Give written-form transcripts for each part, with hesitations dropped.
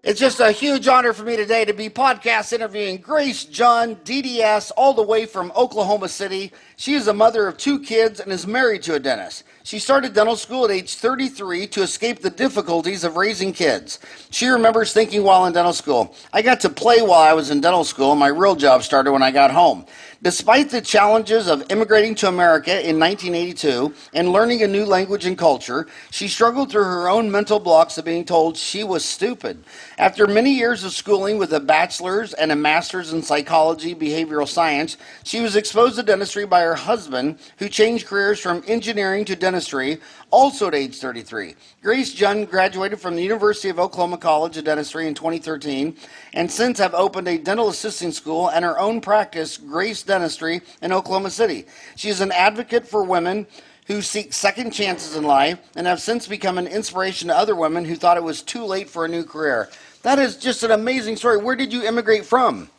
It's just a huge honor for me today to be podcast interviewing Grace Jun, DDS, all the way from Oklahoma City. She is a mother of 2 kids and is married to a dentist. She started dental school at age 33 to escape the difficulties of raising kids. She remembers thinking while in dental school, I got to play while I was in dental school, and my real job started when I got home. Despite the challenges of immigrating to America in 1982 and learning a new language and culture, she struggled through her own mental blocks of being told she was stupid. After many years of schooling with a bachelor's and a master's in psychology, behavioral science, she was exposed to dentistry by her husband, who changed careers from engineering to dentistry, also at age 33. Grace Jun graduated from the University of Oklahoma College of Dentistry in 2013, and since have opened a dental assisting school and her own practice, Grace Dentistry, in Oklahoma City. She is an advocate for women who seek second chances in life and have since become an inspiration to other women who thought it was too late for a new career. That is just an amazing story. Where did you immigrate from?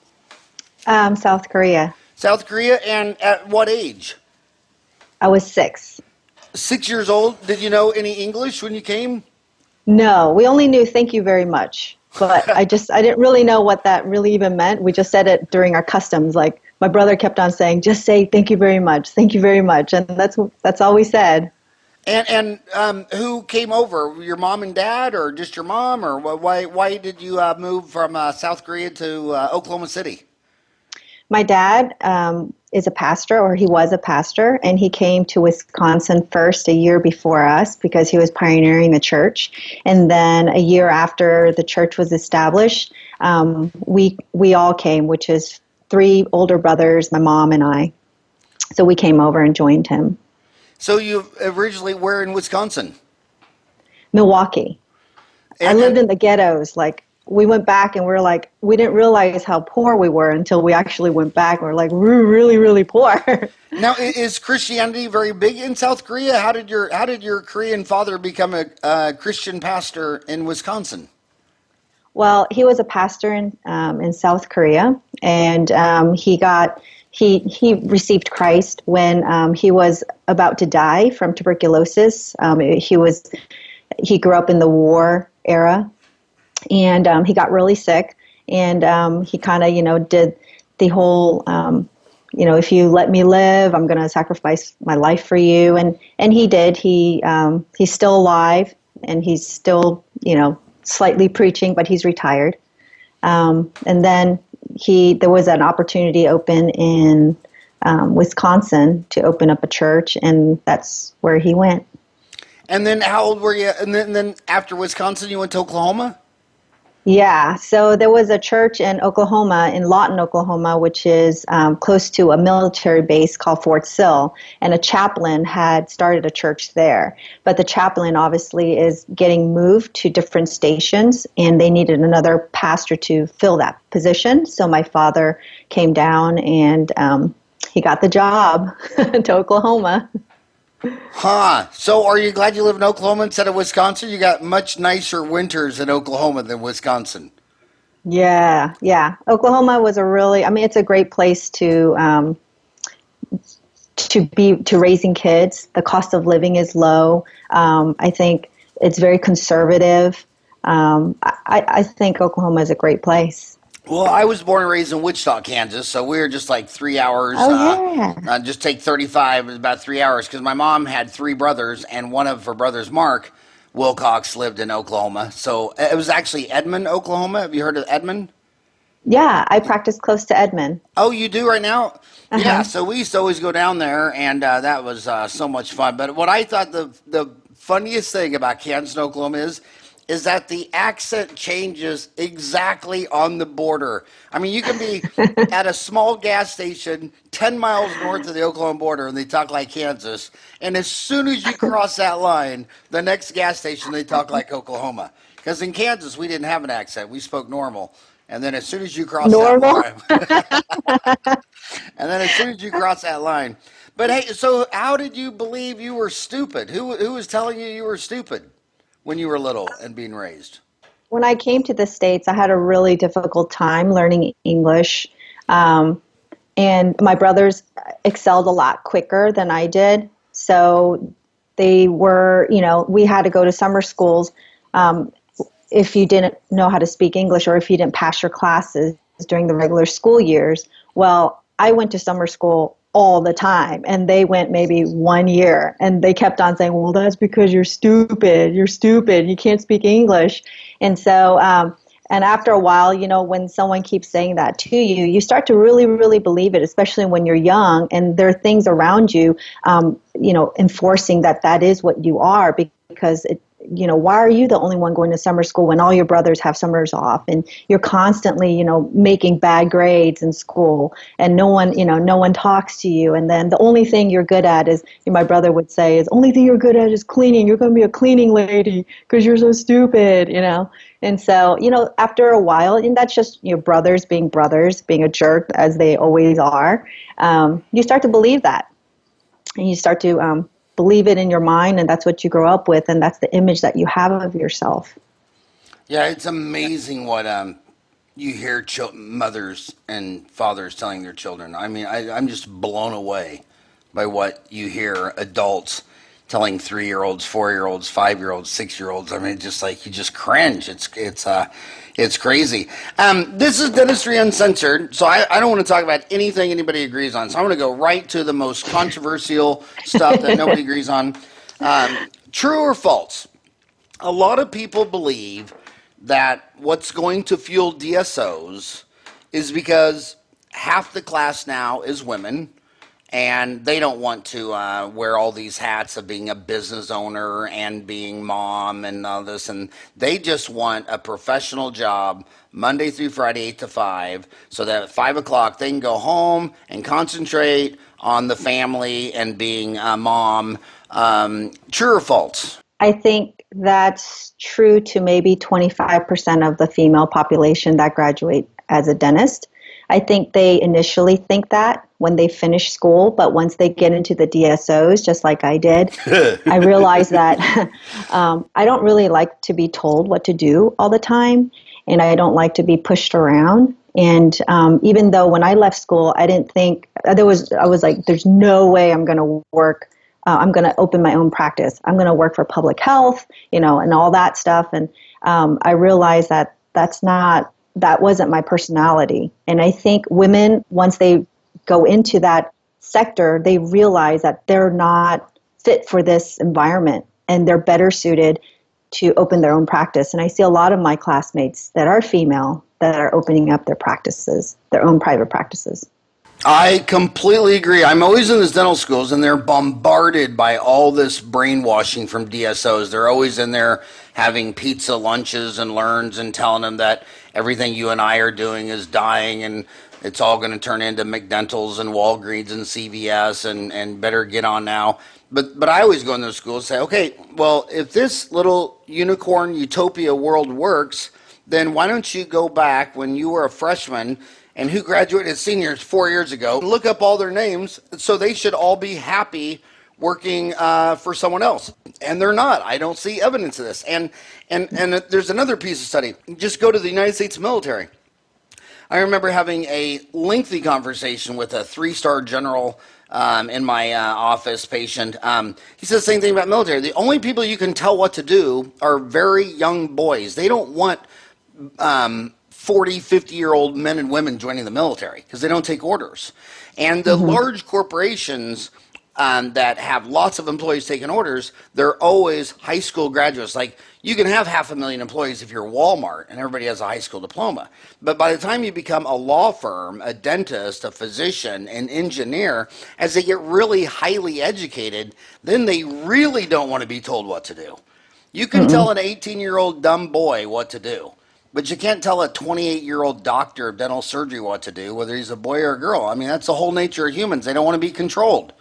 South Korea. South Korea, and at what age? I was 6. 6 years old. Did you know any English when you came? No, we only knew thank you very much. But I didn't really know what that really even meant. We just said it during our customs. Like my brother kept on saying, just say thank you very much, thank you very much. And that's all we said. And who came over? Your mom and dad, or just your mom? Or why did you move from South Korea to Oklahoma City? My dad is a pastor, or he was a pastor, and he came to Wisconsin first a year before us because he was pioneering the church. And then a year after the church was established, we all came, which is 3 older brothers, my mom and I. So we came over and joined him. So you originally were in Wisconsin? Milwaukee. I lived in the ghettos. Like, we went back and we didn't realize how poor we were until we actually went back. We're like, we're really, really poor. Now, is Christianity very big in South Korea? How did your Korean father become a Christian pastor in Wisconsin? Well, he was a pastor in South Korea, and he received Christ when he was about to die from tuberculosis. He grew up in the war era. And he got really sick, and he kind of, did the whole, if you let me live, I'm going to sacrifice my life for you. And he did. He's still alive, and he's still, slightly preaching, but he's retired. And then there was an opportunity open in Wisconsin to open up a church, and that's where he went. And then how old were you? And then after Wisconsin, you went to Oklahoma? Yeah, so there was a church in Oklahoma, in Lawton, Oklahoma, which is close to a military base called Fort Sill, and a chaplain had started a church there. But the chaplain obviously is getting moved to different stations, and they needed another pastor to fill that position. So my father came down, and he got the job to Oklahoma. Huh. So are you glad you live in Oklahoma instead of Wisconsin? You got much nicer winters in Oklahoma than Wisconsin. Yeah. Oklahoma was it's a great place to raising kids. The cost of living is low. I think it's very conservative. I think Oklahoma is a great place. Well, I was born and raised in Wichita, Kansas, so we were just like 3 hours. Just take 35, it was about 3 hours, because my mom had 3 brothers, and one of her brothers, Mark Wilcox, lived in Oklahoma. So it was actually Edmond, Oklahoma. Have you heard of Edmond? Yeah, I practice close to Edmond. Oh, you do right now? Uh-huh. Yeah, so we used to always go down there, and that was so much fun. But what I thought the funniest thing about Kansas and Oklahoma is that the accent changes exactly on the border. I mean, you can be at a small gas station 10 miles north of the Oklahoma border, and they talk like Kansas. And as soon as you cross that line, the next gas station, they talk like Oklahoma. Because in Kansas, we didn't have an accent. We spoke normal. And then as soon as you cross that line. But hey, so how did you believe you were stupid? Who was telling you were stupid when you were little and being raised? When I came to the States, I had a really difficult time learning English. And my brothers excelled a lot quicker than I did. So they were, we had to go to summer schools if you didn't know how to speak English or if you didn't pass your classes during the regular school years. Well, I went to summer school all the time, and they went maybe 1 year, and they kept on saying, well, that's because you're stupid, you can't speak English. And so, and after a while, when someone keeps saying that to you, you start to really, really believe it, especially when you're young, and there are things around you, enforcing that is what you are, because why are you the only one going to summer school when all your brothers have summers off, and you're constantly, making bad grades in school, and no one talks to you, and then the only thing you're good at is, my brother would say, is only thing you're good at is cleaning. You're going to be a cleaning lady because you're so stupid, And so, after a while, and that's just brothers, being a jerk as they always are, you start to believe that, and you start to believe it in your mind, and that's what you grow up with, and that's the image that you have of yourself. Yeah, it's amazing what you hear mothers and fathers telling their children. I mean, I'm just blown away by what you hear adults telling 3-year-olds, 4-year-olds, 5-year-olds, 6-year-olds. I mean, just like you just cringe. It's crazy. This is Dentistry Uncensored, so I don't want to talk about anything anybody agrees on. So I'm going to go right to the most controversial stuff that nobody agrees on. True or false? A lot of people believe that what's going to fuel DSOs is because half the class now is women, and they don't want to wear all these hats of being a business owner and being mom and all this, and they just want a professional job Monday through Friday, 8 to 5, so that at 5 o'clock they can go home and concentrate on the family and being a mom. True or false? I think that's true to maybe 25% of the female population that graduate as a dentist. I think they initially think that when they finish school, but once they get into the DSOs, just like I did, I realized that I don't really like to be told what to do all the time, and I don't like to be pushed around. And even though when I left school, I didn't think, I was like, there's no way I'm going to work. I'm going to open my own practice. I'm going to work for public health, and all that stuff. And I realized that that wasn't my personality. And I think women, once they go into that sector, they realize that they're not fit for this environment, and they're better suited to open their own practice. And I see a lot of my classmates that are female that are opening up their practices, their own private practices. I completely agree. I'm always in these dental schools, and they're bombarded by all this brainwashing from DSOs. They're always in there having pizza lunches and learns and telling them that everything you and I are doing is dying, and it's all going to turn into McDentals and Walgreens and CVS, and better get on now. But I always go in those schools and say, okay, well, if this little unicorn utopia world works, then why don't you go back when you were a freshman and who graduated seniors 4 years ago, look up all their names, so they should all be happy working for someone else. And they're not. I don't see evidence of this. And there's another piece of study. Just go to the United States military. I remember having a lengthy conversation with a 3-star general in my office patient. He says the same thing about military. The only people you can tell what to do are very young boys. They don't want 40, 50-year-old men and women joining the military because they don't take orders. And the large corporations that have lots of employees taking orders, they're always high school graduates. Like, you can have 500,000 employees if you're Walmart and everybody has a high school diploma. But by the time you become a law firm, a dentist, a physician, an engineer, as they get really highly educated, then they really don't want to be told what to do. You can tell an 18-year-old dumb boy what to do, but you can't tell a 28-year-old doctor of dental surgery what to do, whether he's a boy or a girl. I mean, that's the whole nature of humans. They don't want to be controlled.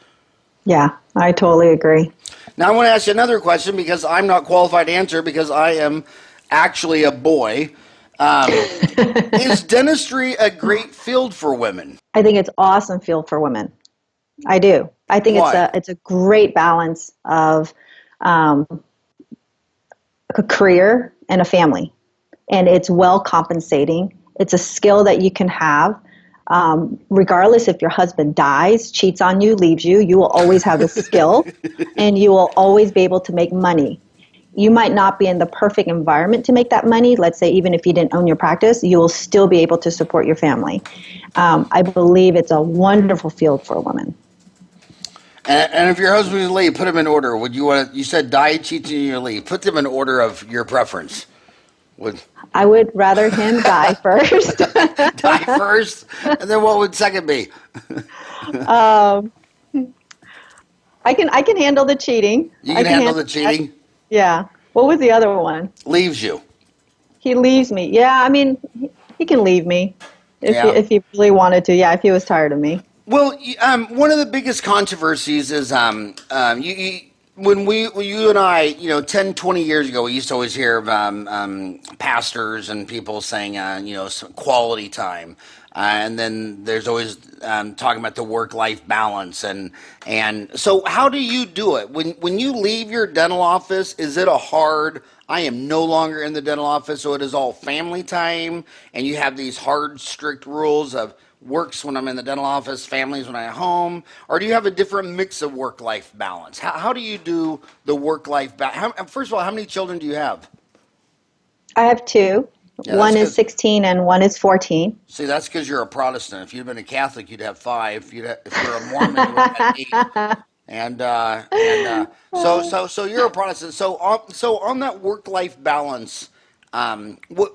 Yeah, I totally agree. Now, I want to ask you another question because I'm not qualified to answer because I am actually a boy. Is dentistry a great field for women? I think it's an awesome field for women. I do. I think it's a great balance of a career and a family. And it's well compensating. It's a skill that you can have. Regardless if your husband dies, cheats on you, leaves you, you will always have the skill and you will always be able to make money. you might not be in the perfect environment to make that money. Let's say even if you didn't own your practice, you will still be able to support your family. I believe it's a wonderful field for a woman. And if your husband is late, put him in order. Would you want to, you said die, cheating, or leave. Put them in order of your preference. I would rather him die first. Die first? And then what would second be? I can handle the cheating. You can handle the cheating? That. Yeah. What was the other one? Leaves you. He leaves me. Yeah, I mean, he can leave me if he really wanted to. Yeah, if he was tired of me. Well, one of the biggest controversies is when you and I, 10, 20 years ago, we used to always hear of pastors and people saying, some quality time. And then there's always talking about the work-life balance. And so how do you do it? When you leave your dental office, is it I am no longer in the dental office, so it is all family time, and you have these hard, strict rules of works when I'm in the dental office, families when I'm at home, or do you have a different mix of work-life balance? How do you do the work-life balance? First of all, how many children do you have? I have two. Yeah, one is 16 and one is 14. See, that's because you're a Protestant. If you'd been a Catholic, you'd have 5. If you're a Mormon, you would have 8. So you're a Protestant. So on that work-life balance, what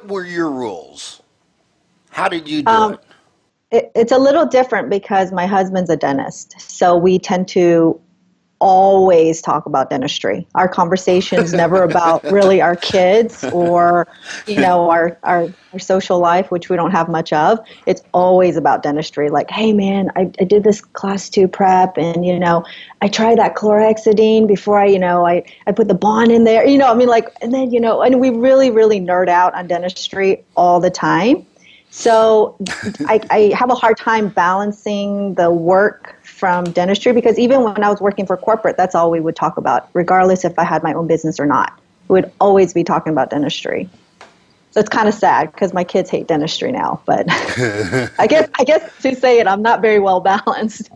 were your rules? How did you do it? It's a little different because my husband's a dentist, so we tend to always talk about dentistry. Our conversation's never about really our kids or, our social life, which we don't have much of. It's always about dentistry. Like, hey man, I did this class 2 prep and, I tried that chlorhexidine before I put the bond in there, and then, and we really, really nerd out on dentistry all the time. So I have a hard time balancing the work from dentistry because even when I was working for corporate, that's all we would talk about, regardless if I had my own business or not. We would always be talking about dentistry. So it's kind of sad because my kids hate dentistry now. But I guess to say it, I'm not very well balanced.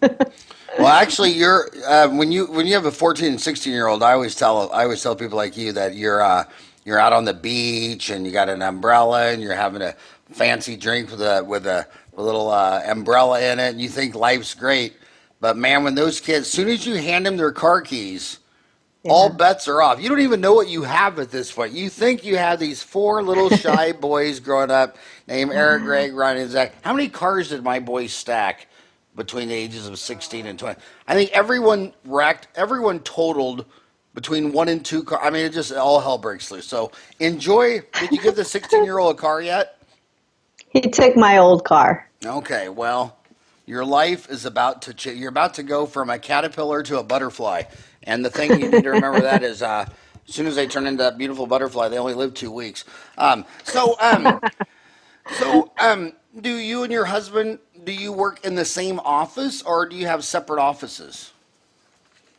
Well, actually, you're when you have a 14 and 16-year-old, I always tell people like you that you're out on the beach and you got an umbrella and you're having a fancy drink with a little umbrella in it, and you think life's great. But man, when those kids, as soon as you hand them their car keys, all bets are off. You don't even know what you have at this point. You think you have these 4 little shy boys growing up named Eric, Greg, Ryan, and Zach. How many cars did my boys stack between the ages of 16 and 20? I think everyone totaled between 1 and 2 cars. I mean, it just all hell breaks loose. So enjoy. Did you give the 16-year-old a car yet? He took my old car. Okay, well, your life is about to change. You're about to go from a caterpillar to a butterfly. And the thing you need to remember that is as soon as they turn into that beautiful butterfly, they only live 2 weeks. So do you and your husband, do you work in the same office or do you have separate offices?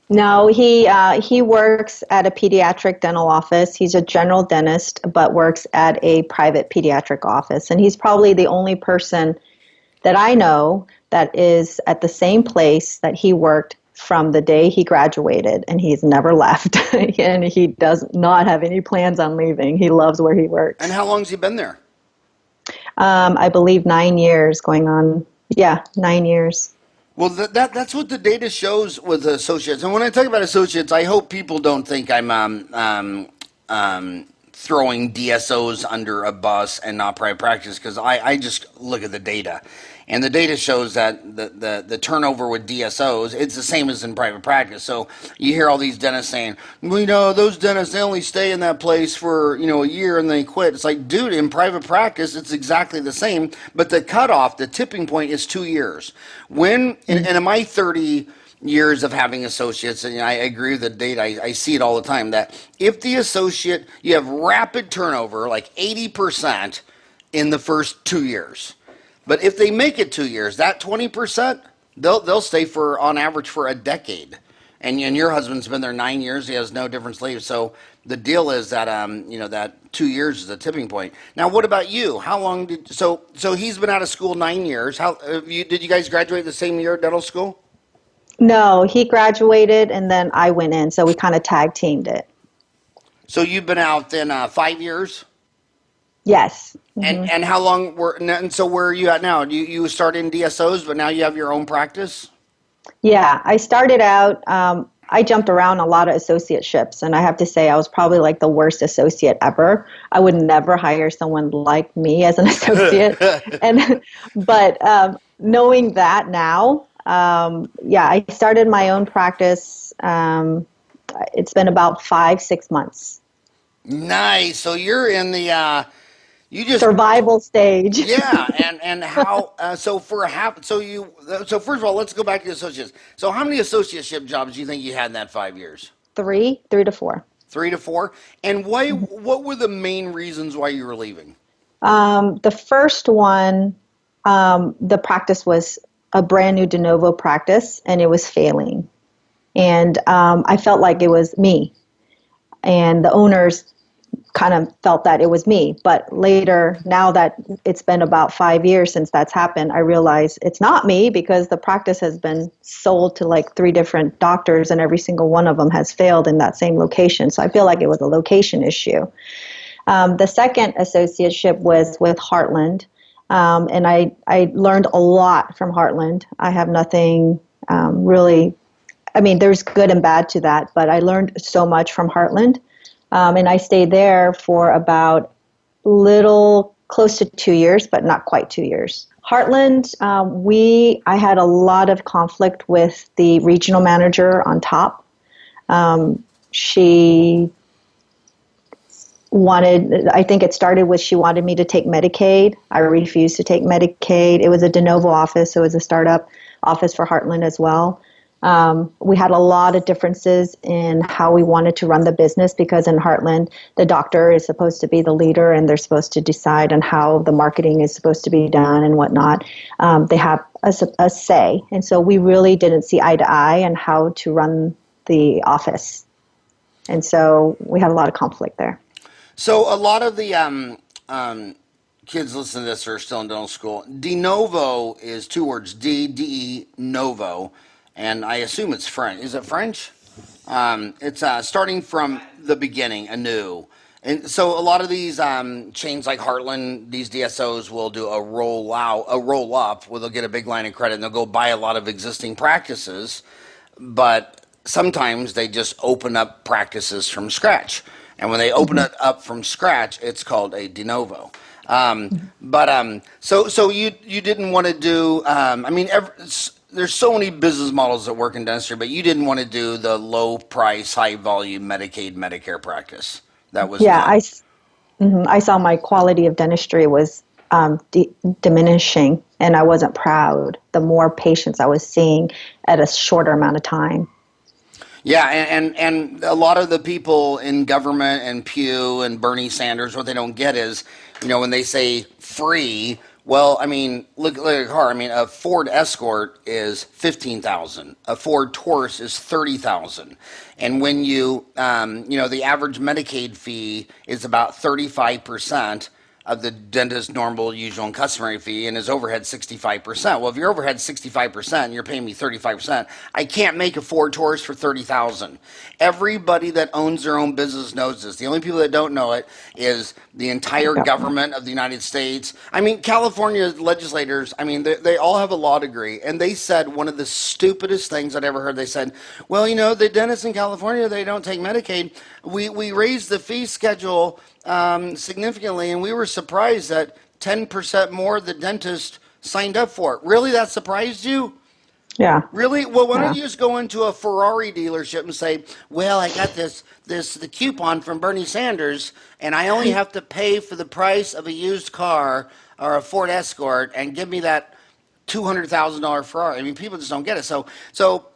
No, he works at a pediatric dental office. He's a general dentist, but works at a private pediatric office. And he's probably the only person that I know that is at the same place that he worked from the day he graduated, and he's never left. And he does not have any plans on leaving. He loves where he works. And how long has he been there? I believe 9 years going on. Yeah, 9 years. Well, that's what the data shows with associates. And when I talk about associates, I hope people don't think I'm throwing DSOs under a bus and not private practice, because I just look at the data. And the data shows that the turnover with DSOs, it's the same as in private practice. So you hear all these dentists saying, well, those dentists, they only stay in that place for, a year and they quit. It's like, dude, in private practice, it's exactly the same. But the cutoff, the tipping point is 2 years. And in my 30 years of having associates, and I agree with the data, I see it all the time, that if the associate, you have rapid turnover, like 80% in the first 2 years. But if they make it 2 years, that 20%, they'll stay on average for a decade. And your husband's been there 9 years; he has no different leave. So the deal is that that 2 years is a tipping point. Now, what about you? How long did so he's been out of school 9 years? How did you guys graduate the same year at dental school? No, he graduated and then I went in, so we kind of tag teamed it. So you've been out then 5 years? Yes. And how long and so where are you at now? You started in DSOs, but now you have your own practice? Yeah, I started out, I jumped around a lot of associateships, and I have to say I was probably like the worst associate ever. I would never hire someone like me as an associate. And but knowing that now, yeah, I started my own practice. It's been about 5, 6 months. Nice. So you're in the you just Survival stage. yeah, and how so first of all, let's go back to the associates. So how many associateship jobs do you think you had in that 5 years? 3 to 4. 3 to 4. And what were the main reasons why you were leaving? The first one, the practice was a brand new de novo practice, and it was failing. And I felt like it was me. And the owners kind of felt that it was me. But later, now that it's been about 5 years since that's happened, I realize it's not me because the practice has been sold to like 3 different doctors, and every single one of them has failed in that same location. So I feel like it was a location issue. The second associateship was with Heartland, and I learned a lot from Heartland. I have nothing really, I mean, there's good and bad to that, but I learned so much from Heartland, and I stayed there for about little close to 2 years, but not quite 2 years. Heartland, I had a lot of conflict with the regional manager on top. She I think it started with she wanted me to take Medicaid. I refused to take Medicaid. It was a de novo office. So it was a startup office for Heartland as well. We had a lot of differences in how we wanted to run the business because in Heartland, the doctor is supposed to be the leader and they're supposed to decide on how the marketing is supposed to be done and whatnot. They have a say. And so we really didn't see eye to eye on how to run the office. And so we had a lot of conflict there. So a lot of the kids listening to this are still in dental school. De novo is 2 words, D-D-E, novo, and I assume it's French. Is it French? It's starting from the beginning, anew. And so a lot of these chains like Heartland, these DSOs will do a roll up, where they'll get a big line of credit and they'll go buy a lot of existing practices, but sometimes they just open up practices from scratch. And when they open it up from scratch, it's called a de novo. So you didn't want to do. There's so many business models that work in dentistry, but you didn't want to do the low price, high volume Medicaid, Medicare practice. That was I saw my quality of dentistry was diminishing, and I wasn't proud. The more patients I was seeing at a shorter amount of time. Yeah, and a lot of the people in government and Pew and Bernie Sanders, what they don't get is, when they say free, well, I mean, look at a car. I mean, a Ford Escort is $15,000. A Ford Taurus is $30,000. And when the average Medicaid fee is about 35% of the dentist's normal, usual, and customary fee, and his overhead 65%. Well, if your overhead 65% and you're paying me 35%, I can't make a Ford Taurus for $30,000. Everybody that owns their own business knows this. The only people that don't know it is the entire government of the United States. I mean, California legislators, I mean, they all have a law degree, and they said one of the stupidest things I'd ever heard. They said, well, the dentists in California, they don't take Medicaid. We raised the fee schedule significantly, and we were surprised that 10% more of the dentists signed up for it. Really, that surprised you? Yeah. Really? Well, why don't you just go into a Ferrari dealership and say, well, I got the coupon from Bernie Sanders, and I only have to pay for the price of a used car or a Ford Escort, and give me that $200,000 Ferrari. I mean, people just don't get it.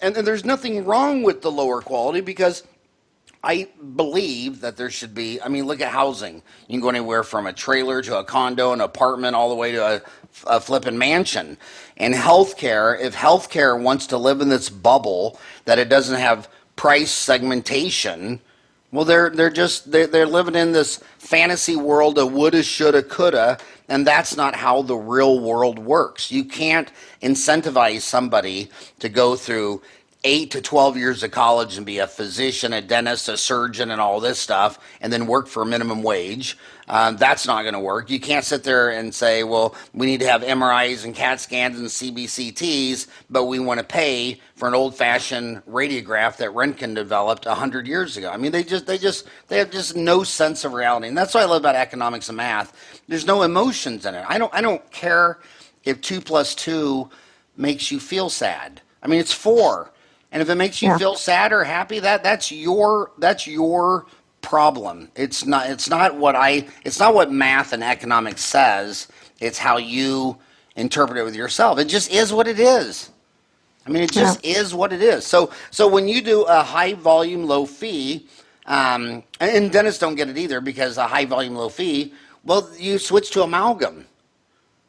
And there's nothing wrong with the lower quality, because I believe that there should be, I mean, look at housing. You can go anywhere from a trailer to a condo, an apartment, all the way to a flipping mansion. And healthcare, if healthcare wants to live in this bubble that it doesn't have price segmentation, well, they're living in this fantasy world of woulda, shoulda, coulda, and that's not how the real world works. You can't incentivize somebody to go through 8 to 12 years of college and be a physician, a dentist, a surgeon, and all this stuff, and then work for a minimum wage. That's not going to work. You can't sit there and say, well, we need to have MRIs and CAT scans and CBCTs, but we want to pay for an old-fashioned radiograph that Röntgen developed 100 years ago. I mean, they have just no sense of reality, and that's what I love about economics and math. There's no emotions in it. I don't care if 2 plus 2 makes you feel sad. I mean, it's 4. And if it makes you feel sad or happy, that's your problem. It's not what math and economics says. It's how you interpret it with yourself. It just is what it is. I mean, it just is what it is. So when you do a high volume, low fee, and dentists don't get it either, because a high volume, low fee, well, you switch to amalgam.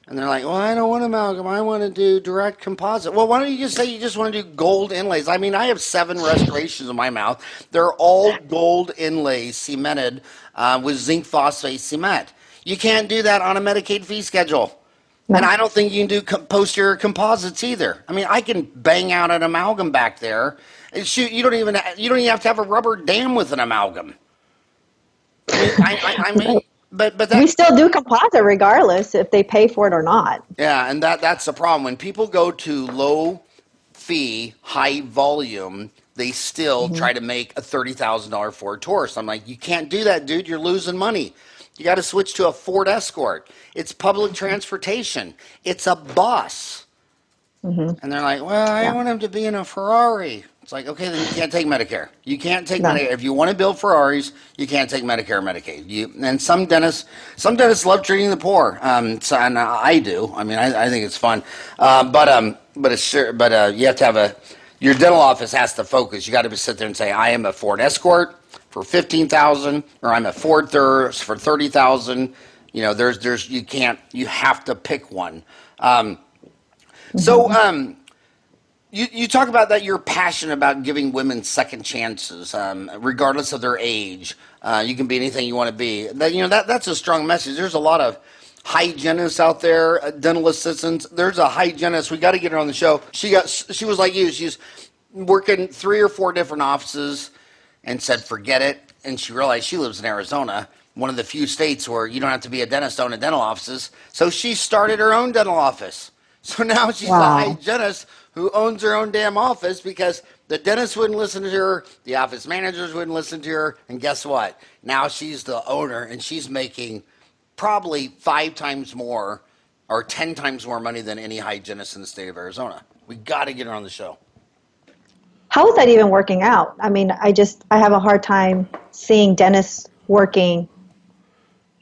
And they're like, well, I don't want amalgam. I want to do direct composite. Well, why don't you just say you just want to do gold inlays? I mean, I have 7 restorations in my mouth. They're all gold inlays cemented with zinc phosphate cement. You can't do that on a Medicaid fee schedule. No. And I don't think you can do posterior composites either. I mean, I can bang out an amalgam back there. Shoot, you don't even have to have a rubber dam with an amalgam. I mean, But that, we still do composite regardless if they pay for it or not. Yeah, and that's the problem. When people go to low fee, high volume, they still try to make a $30,000 Ford Taurus. I'm like, you can't do that, dude. You're losing money. You got to switch to a Ford Escort. It's public transportation. It's a bus. And they're like, well, I want him to be in a Ferrari. It's like, okay, then you can't take Medicare. You can't take Medicare. If you want to build Ferraris, you can't take Medicare or Medicaid. And some dentists love treating the poor. And I do. I mean, I think it's fun. But you have to have your dental office has to focus. You got to sit there and say, I am a Ford Escort for $15,000, or I'm a Ford Thurs for $30,000. You know, you have to pick one. You talk about that you're passionate about giving women second chances, regardless of their age. You can be anything you want to be. That's a strong message. There's a lot of hygienists out there, dental assistants. There's a hygienist. We got to get her on the show. She was like you. She's working 3 or 4 different offices and said, forget it. And she realized she lives in Arizona, one of the few states where you don't have to be a dentist to own a dental offices. So she started her own dental office. So now she's a hygienist who owns her own damn office because the dentist wouldn't listen to her, the office managers wouldn't listen to her, and guess what? Now she's the owner, and she's making probably 5 times more or 10 times more money than any hygienist in the state of Arizona. We got to get her on the show. How is that even working out? I mean, I have a hard time seeing dentists working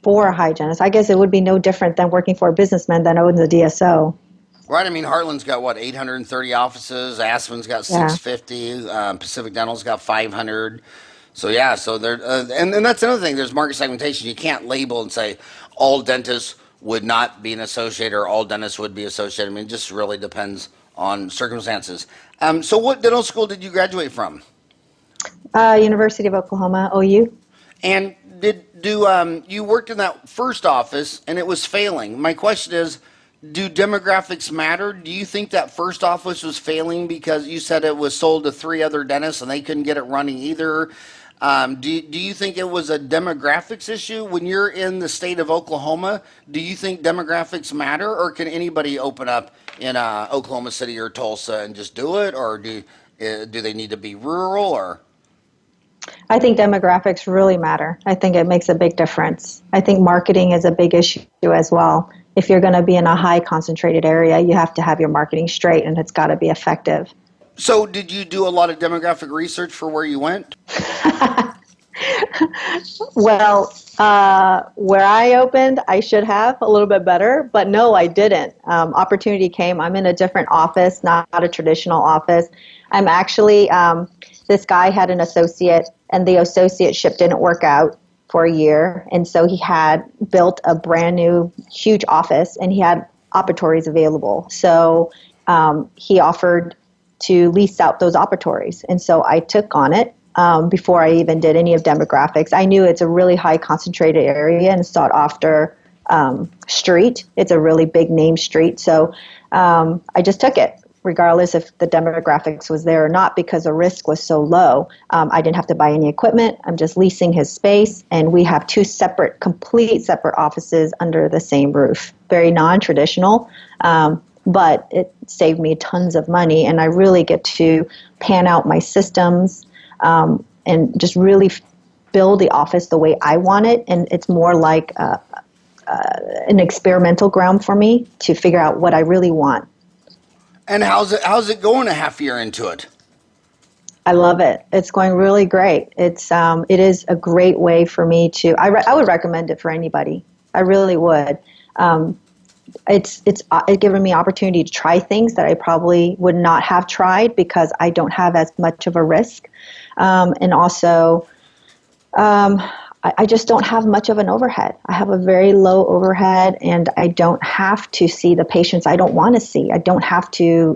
for a hygienist. I guess it would be no different than working for a businessman that owns a DSO. Right. I mean, Heartland's got, 830 offices. Aspen's got 650. Pacific Dental's got 500. So, yeah. So, and that's another thing. There's market segmentation. You can't label and say all dentists would not be an associate or all dentists would be associated. I mean, it just really depends on circumstances. So, what dental school did you graduate from? University of Oklahoma, OU. And you worked in that first office and it was failing. My question is, do demographics matter? Do you think that first office was failing because you said it was sold to 3 other dentists and they couldn't get it running either? Do you think it was a demographics issue? When you're in the state of Oklahoma, do you think demographics matter, or can anybody open up in Oklahoma City or Tulsa and just do it, or do they need to be rural? Or I think demographics really matter. I think it makes a big difference. I think marketing is a big issue as well. If you're going to be in a high concentrated area, you have to have your marketing straight, and it's got to be effective. So did you do a lot of demographic research for where you went? Well, where I opened, I should have a little bit better, but no, I didn't. Opportunity came. I'm in a different office, not a traditional office. I'm actually, this guy had an associate, and the associateship didn't work out for a year, and so he had built a brand new huge office, and he had operatories available. So he offered to lease out those operatories, and so I took on it before I even did any of demographics. I knew it's a really high concentrated area and sought after street. It's a really big name street, so I just took it. regardless if the demographics was there or not, because the risk was so low. I didn't have to buy any equipment. I'm just leasing his space, and we have two complete separate offices under the same roof. Very non-traditional, but it saved me tons of money, and I really get to pan out my systems and just really build the office the way I want it, and it's more like an experimental ground for me to figure out what I really want. And how's it going a half year into it? I love it. It's going really great. It is a great way for me to. I would recommend it for anybody. I really would. It's given me opportunity to try things that I probably would not have tried because I don't have as much of a risk, and also. I just don't have much of an overhead. I have a very low overhead, and I don't have to see the patients I don't want to see. I don't have to,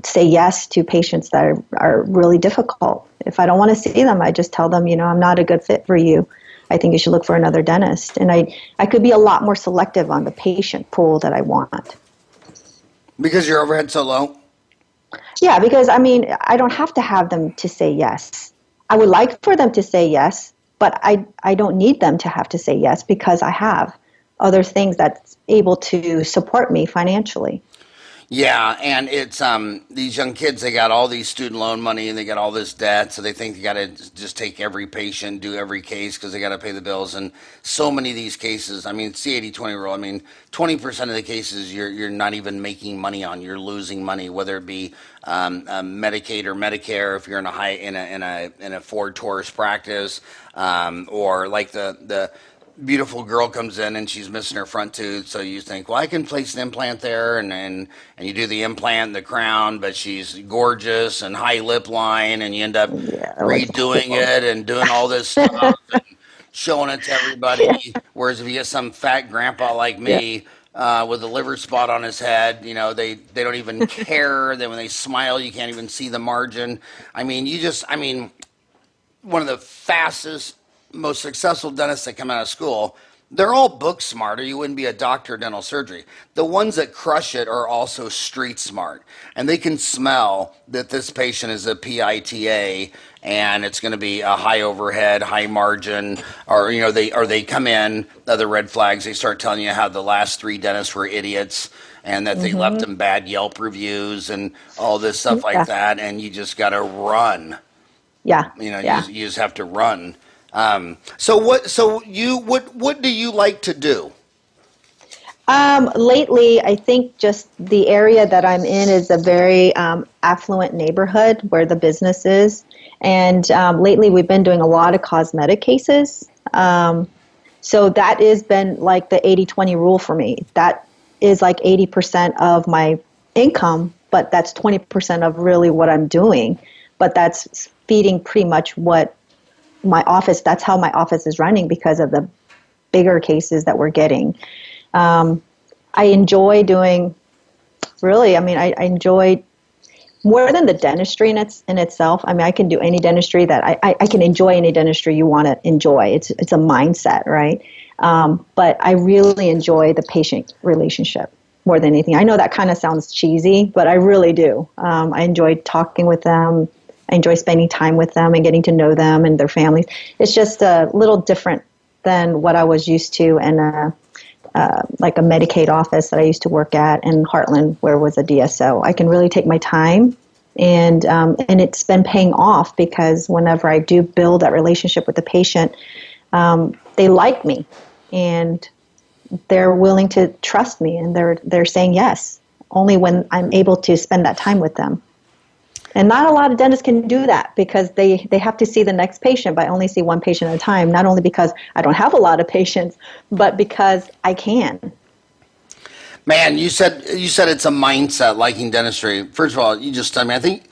say yes to patients that are really difficult. If I don't want to see them, I just tell them, I'm not a good fit for you. I think you should look for another dentist. And I could be a lot more selective on the patient pool that I want. Because your overhead's so low? Yeah, because, I don't have to have them to say yes. I would like for them to say yes, but I don't need them to have to say yes because I have other things that's able to support me financially. Yeah, and it's these young kids, they got all these student loan money and they got all this debt, so they think they got to just take every patient, do every case because they got to pay the bills. And so many of these cases, it's the 80-20 rule. 20% of the cases you're not even making money on. You're losing money, whether it be Medicaid or Medicare if you're in a Ford Taurus practice, or like the beautiful girl comes in and she's missing her front tooth, so you think, well, I can place an implant there, and you do the implant and the crown, but she's gorgeous and high lip line, and you end up redoing it and doing all this stuff and showing it to everybody. Yeah. Whereas if you get some fat grandpa like me, with a liver spot on his head, they don't even care. Then when they smile, you can't even see the margin. One of the fastest, most successful dentists that come out of school, they're all book smart, or you wouldn't be a doctor of dental surgery. The ones that crush it are also street smart, and they can smell that this patient is a PITA and it's going to be a high overhead, high margin, or they come in, other red flags. They start telling you how the last 3 dentists were idiots and that they left them bad Yelp reviews and all this stuff like that, and you just got to run. Yeah. You just have to run. So what do you like to do? Lately, I think just the area that I'm in is a very affluent neighborhood where the business is. And lately, we've been doing a lot of cosmetic cases. So that has been like the 80-20 rule for me. That is like 80% of my income, but that's 20% of really what I'm doing. But that's feeding pretty much what that's how my office is running because of the bigger cases that we're getting. I enjoy doing, I enjoy more than the dentistry in itself. I can do any dentistry that I can enjoy any dentistry you want to enjoy. It's a mindset, right? But I really enjoy the patient relationship more than anything. I know that kind of sounds cheesy, but I really do. I enjoy talking with them. I enjoy spending time with them and getting to know them and their families. It's just a little different than what I was used to in like a Medicaid office that I used to work at in Heartland, where it was a DSO. I can really take my time, and it's been paying off because whenever I do build that relationship with the patient, they like me and they're willing to trust me, and they're saying yes only when I'm able to spend that time with them. And not a lot of dentists can do that because they have to see the next patient, but I only see one patient at a time, not only because I don't have a lot of patients, but because I can. Man, you said it's a mindset, liking dentistry. First of all, you just told me, I think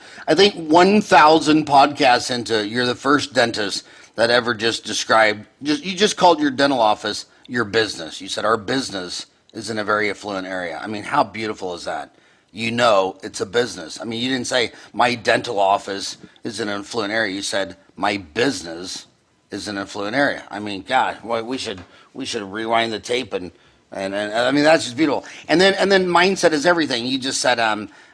1,000 podcasts into, you're the first dentist that ever just described, you just called your dental office your business. You said our business is in a very affluent area. How beautiful is that? It's a business. You didn't say my dental office is in an affluent area. You said my business is in an affluent area. God, we should rewind the tape and that's just beautiful. And then mindset is everything. You just said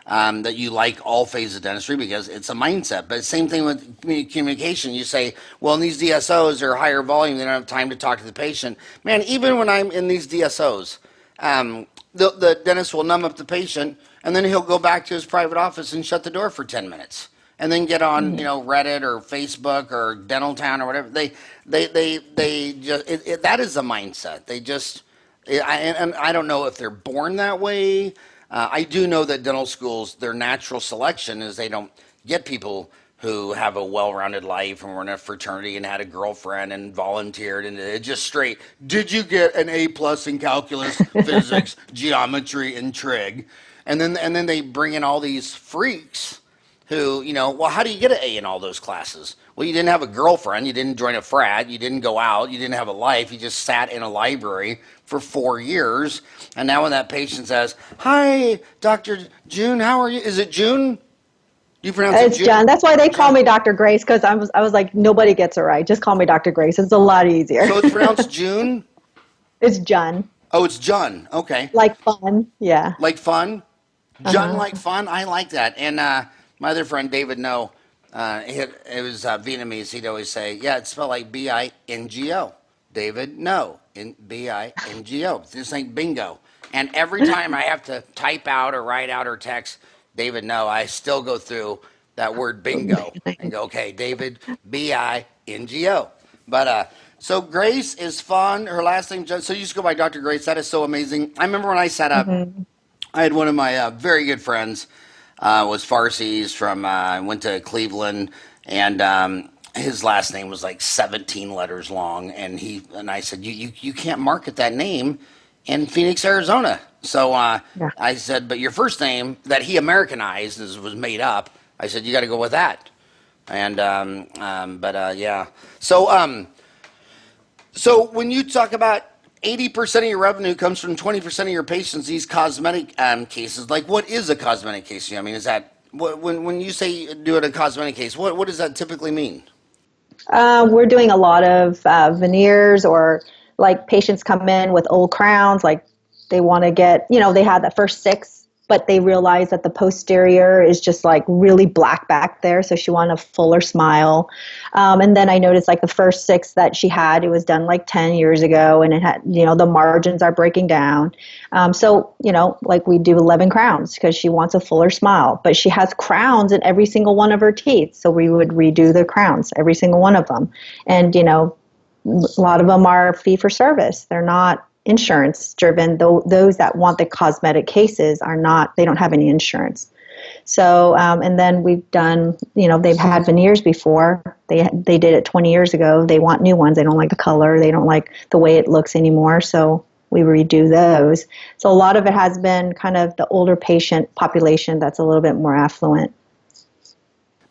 that you like all phases of dentistry because it's a mindset. But same thing with communication. You say, well, in these DSOs are higher volume, they don't have time to talk to the patient. Man, even when I'm in these DSOs, the dentist will numb up the patient, and then he'll go back to his private office and shut the door for 10 minutes. And then get on, Reddit or Facebook or Dental Town or whatever. They just that is a mindset. They just, and I don't know if they're born that way. I do know that dental schools, their natural selection is they don't get people who have a well-rounded life and were in a fraternity and had a girlfriend and volunteered, and it just straight. Did you get an A+ in calculus, physics, geometry, and trig? And then they bring in all these freaks who, well, how do you get an A in all those classes? Well, you didn't have a girlfriend, you didn't join a frat, you didn't go out, you didn't have a life, you just sat in a library for 4 years. And now when that patient says, "Hi, Dr. Jun, how are you?" Is it June? You pronounce it It's June? John. That's why they call me Dr. Grace, because I was like, nobody gets it right. Just call me Dr. Grace. It's a lot easier. So it's pronounced June? It's John. Oh, it's Jun. Okay. Like fun. Yeah. Like fun? Jun like fun? I like that. And my other friend, David No, it was Vietnamese. He'd always say, yeah, it's spelled like Bingo. David No, Bingo. This ain't bingo. And every time I have to type out or write out or text David No, I still go through that word bingo and go, okay, David, Bingo. But so Grace is fun. Her last name, so you just go by Dr. Grace. That is so amazing. I remember when I sat up, I had one of my very good friends, was Farsi's from, went to Cleveland, and his last name was like 17 letters long. And I said, you can't market that name in Phoenix, Arizona. So I said, but your first name that he Americanized was made up. I said, you got to go with that. And yeah. So when you talk about 80% of your revenue comes from 20% of your patients, these cosmetic cases, like what is a cosmetic case? I mean, is that when you say do it a cosmetic case, what does that typically mean? We're doing a lot of veneers, or like patients come in with old crowns, like they want to get, they had the first 6, but they realize that the posterior is just like really black back there. So she wanted a fuller smile. And then I noticed like the first 6 that she had, it was done like 10 years ago, and it had, the margins are breaking down. So, like we do 11 crowns because she wants a fuller smile, but she has crowns in every single one of her teeth. So we would redo the crowns, every single one of them. And, a lot of them are fee for service. They're not insurance driven. Those that want the cosmetic cases they don't have any insurance. So, and then we've done, they've had veneers before. They did it 20 years ago. They want new ones. They don't like the color. They don't like the way it looks anymore. So we redo those. So a lot of it has been kind of the older patient population that's a little bit more affluent.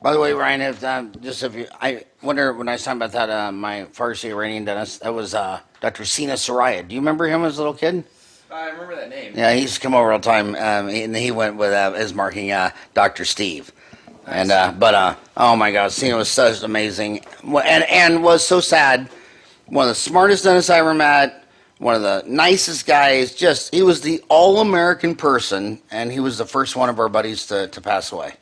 By the way, Ryan, I wonder when I was talking about that, my Farsi Iranian dentist, that was Dr. Sina Soraya. Do you remember him as a little kid? I remember that name. Yeah, he used to come over all the time, and he went with his marking Dr. Steve. Nice. And oh my God, Sina was such amazing, and was so sad. One of the smartest dentists I ever met. One of the nicest guys. Just he was the all-American person, and he was the first one of our buddies to pass away.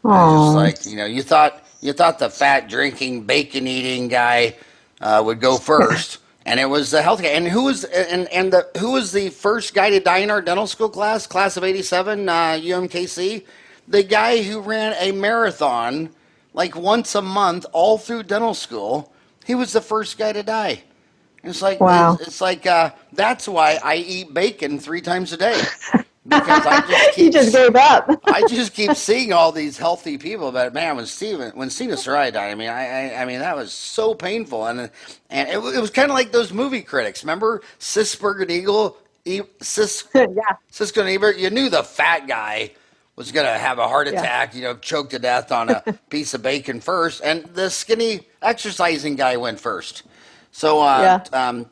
Just like you thought the fat drinking, bacon eating guy would go first, and it was the health guy. And who was the first guy to die in our dental school class of '87, UMKC? The guy who ran a marathon like once a month all through dental school. He was the first guy to die. It's like wow. It's like that's why I eat bacon 3 times a day. Because he just gave up. I just keep seeing all these healthy people, but man, when Sina Soraya died, I mean that was so painful, and it was kind of like those movie critics. Remember Sisberg and Siskel and Ebert? You knew the fat guy was gonna have a heart attack, choke to death on a piece of bacon first, and the skinny exercising guy went first. So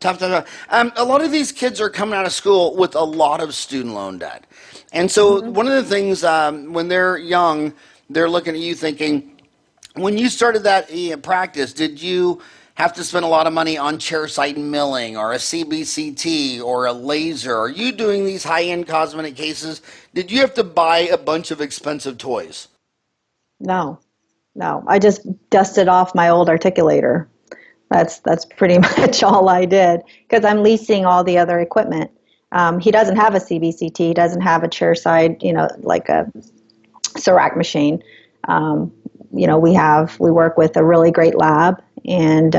tough. A lot of these kids are coming out of school with a lot of student loan debt. And so one of the things when they're young, they're looking at you thinking, when you started that practice, did you have to spend a lot of money on chairside milling or a CBCT or a laser? Are you doing these high-end cosmetic cases? Did you have to buy a bunch of expensive toys? No, no. I just dusted off my old articulator. That's pretty much all I did because I'm leasing all the other equipment. He doesn't have a CBCT. He doesn't have a chairside, like a Serac machine. We work with a really great lab, and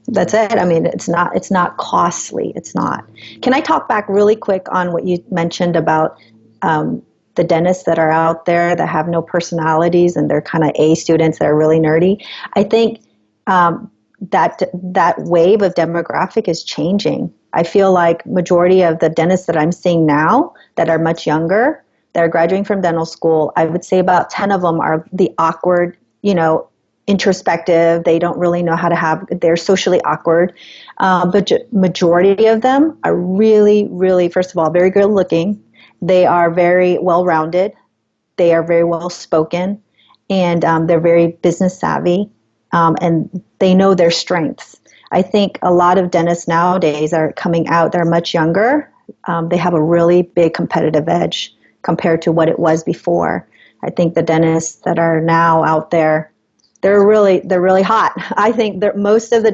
that's it. I mean, it's not costly. It's not. Can I talk back really quick on what you mentioned about the dentists that are out there that have no personalities and they're kind of A students that are really nerdy? I think that wave of demographic is changing. I feel like majority of the dentists that I'm seeing now that are much younger, that are graduating from dental school, I would say about 10 of them are the awkward, introspective. They don't really know how to they're socially awkward. But majority of them are really, really, first of all, very good looking. They are very well-rounded. They are very well-spoken, and they're very business savvy, and they know their strengths. I think a lot of dentists nowadays are coming out, they're much younger. They have a really big competitive edge compared to what it was before. I think the dentists that are now out there, they're really hot. I think that most of the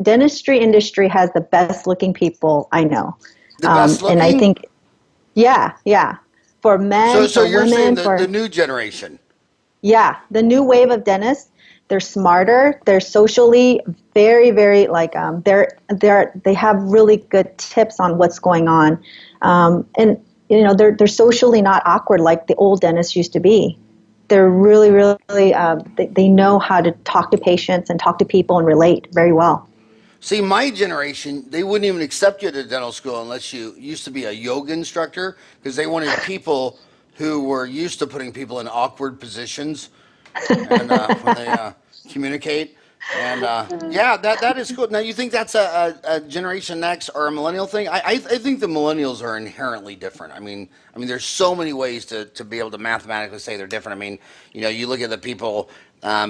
dentistry industry has the best looking people I know. The best looking? And I think, yeah. For men, so for you're women, saying the new generation. yeah, the new wave of dentists, they're smarter. They're socially very, very they have really good tips on what's going on, and they're socially not awkward like the old dentists used to be. They're really, really they know how to talk to patients and talk to people and relate very well. See, my generation, they wouldn't even accept you to dental school unless you used to be a yoga instructor because they wanted people who were used to putting people in awkward positions and when they communicate. And yeah, that is cool. Now, you think that's a Generation X or a millennial thing? I think the millennials are inherently different. There's so many ways to be able to mathematically say they're different. You look at the people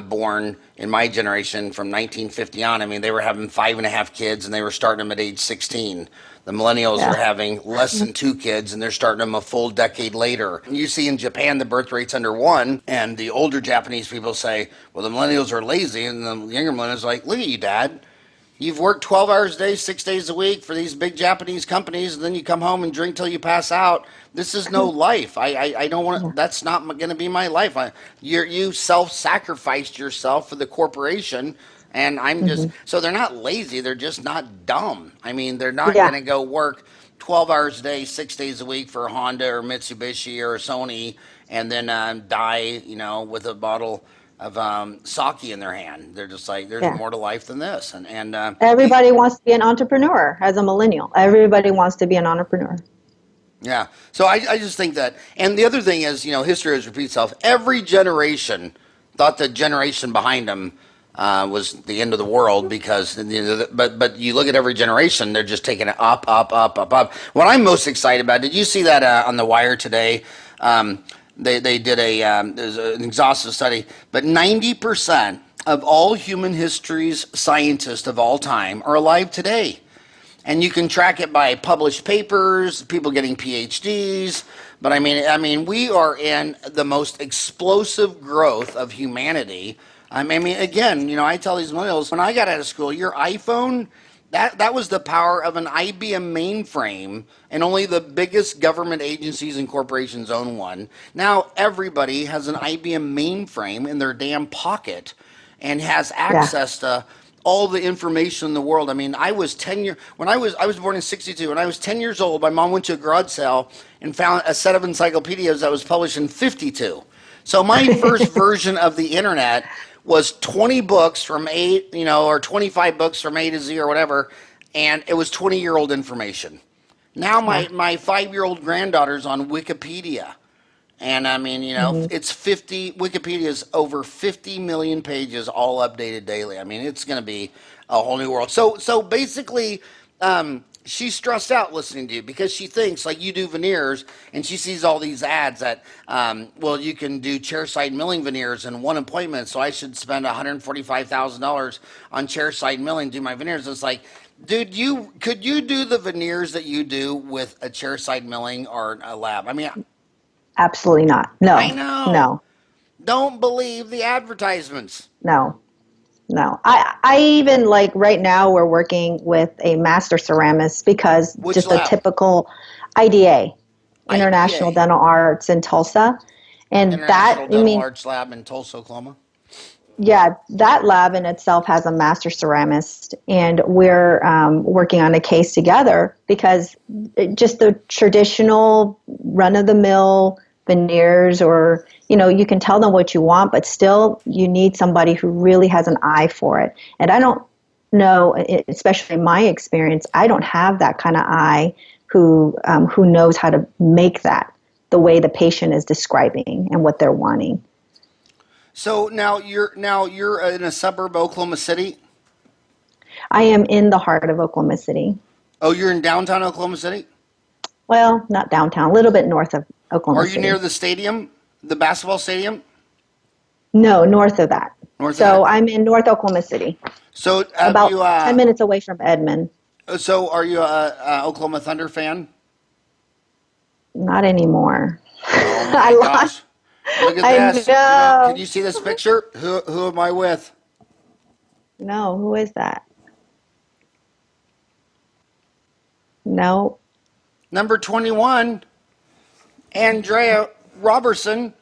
born in my generation from 1950 on. They were having 5.5 kids and they were starting them at age 16. The millennials are having less than 2 kids and they're starting them a full decade later. You see in Japan the birth rate's under 1, and the older Japanese people say, well, the millennials are lazy, and the younger millennials are like, look at you, Dad. You've worked 12 hours a day, 6 days a week for these big Japanese companies, and then you come home and drink till you pass out. This is no life. I don't want. That's not going to be my life. You self-sacrificed yourself for the corporation, and I'm just. So they're not lazy. They're just not dumb. They're not going to go work 12 hours a day, 6 days a week for Honda or Mitsubishi or Sony, and then die, with a bottle of sake in their hand. They're just like, there's more to life than this. And everybody wants to be an entrepreneur as a millennial. Everybody wants to be an entrepreneur. Yeah. So I just think that, and the other thing is, history has repeated itself. Every generation thought the generation behind them was the end of the world because, but you look at every generation, they're just taking it up, up, up, up, up. What I'm most excited about, did you see that on The Wire today? They did there's an exhaustive study, but 90% of all human history's scientists of all time are alive today. And you can track it by published papers, people getting PhDs. But we are in the most explosive growth of humanity. Again, I tell these millennials, when I got out of school, your iPhone, that was the power of an IBM mainframe, and only the biggest government agencies and corporations own one. Now everybody has an IBM mainframe in their damn pocket and has access to all the information in the world. I was 10 years when I was born in '62. When I was 10 years old, my mom went to a garage sale and found a set of encyclopedias that was published in '52. So my first version of the internet was 20 books from A, or 25 books from A to Z or whatever, and it was 20-year-old information. Now my 5-year-old granddaughter's on Wikipedia. And it's Wikipedia's over 50 million pages, all updated daily. It's going to be a whole new world. So basically, she's stressed out listening to you because she thinks like you do veneers, and she sees all these ads that, well, you can do chairside milling veneers in one appointment, so I should spend $145,000 on chairside milling, do my veneers. It's like, dude, could you do the veneers that you do with a chairside milling or a lab? I mean, Absolutely not. I No, know. no, Don't believe the advertisements. no, no. I even like right now we're working with a master ceramist because Which just a lab? typical IDA, International IDA, Dental Arts in Tulsa. And that, International I Dental mean, Arts Lab in Tulsa, Oklahoma. yeah, that lab in itself has a master ceramist, and we're working on a case together because just the traditional run-of-the-mill veneers, or you can tell them what you want, but still you need somebody who really has an eye for it. And I don't know, especially in my experience, I don't have that kind of eye who knows how to make that the way the patient is describing and what they're wanting. So now you're in a suburb of Oklahoma City. I am in the heart of Oklahoma City. Oh, you're in downtown Oklahoma City. Well, not downtown, a little bit north of Oklahoma Are you near City. the stadium, the basketball stadium? No, north of that. North of So that. I'm in North Oklahoma City, So have about you? 10 minutes away from Edmond. So are you a Oklahoma Thunder fan? Not anymore. Oh I my lost. gosh! Look at I this. Can know. you see this picture? Who am I with? No, who is that? No. Number 21, Andrea Robertson.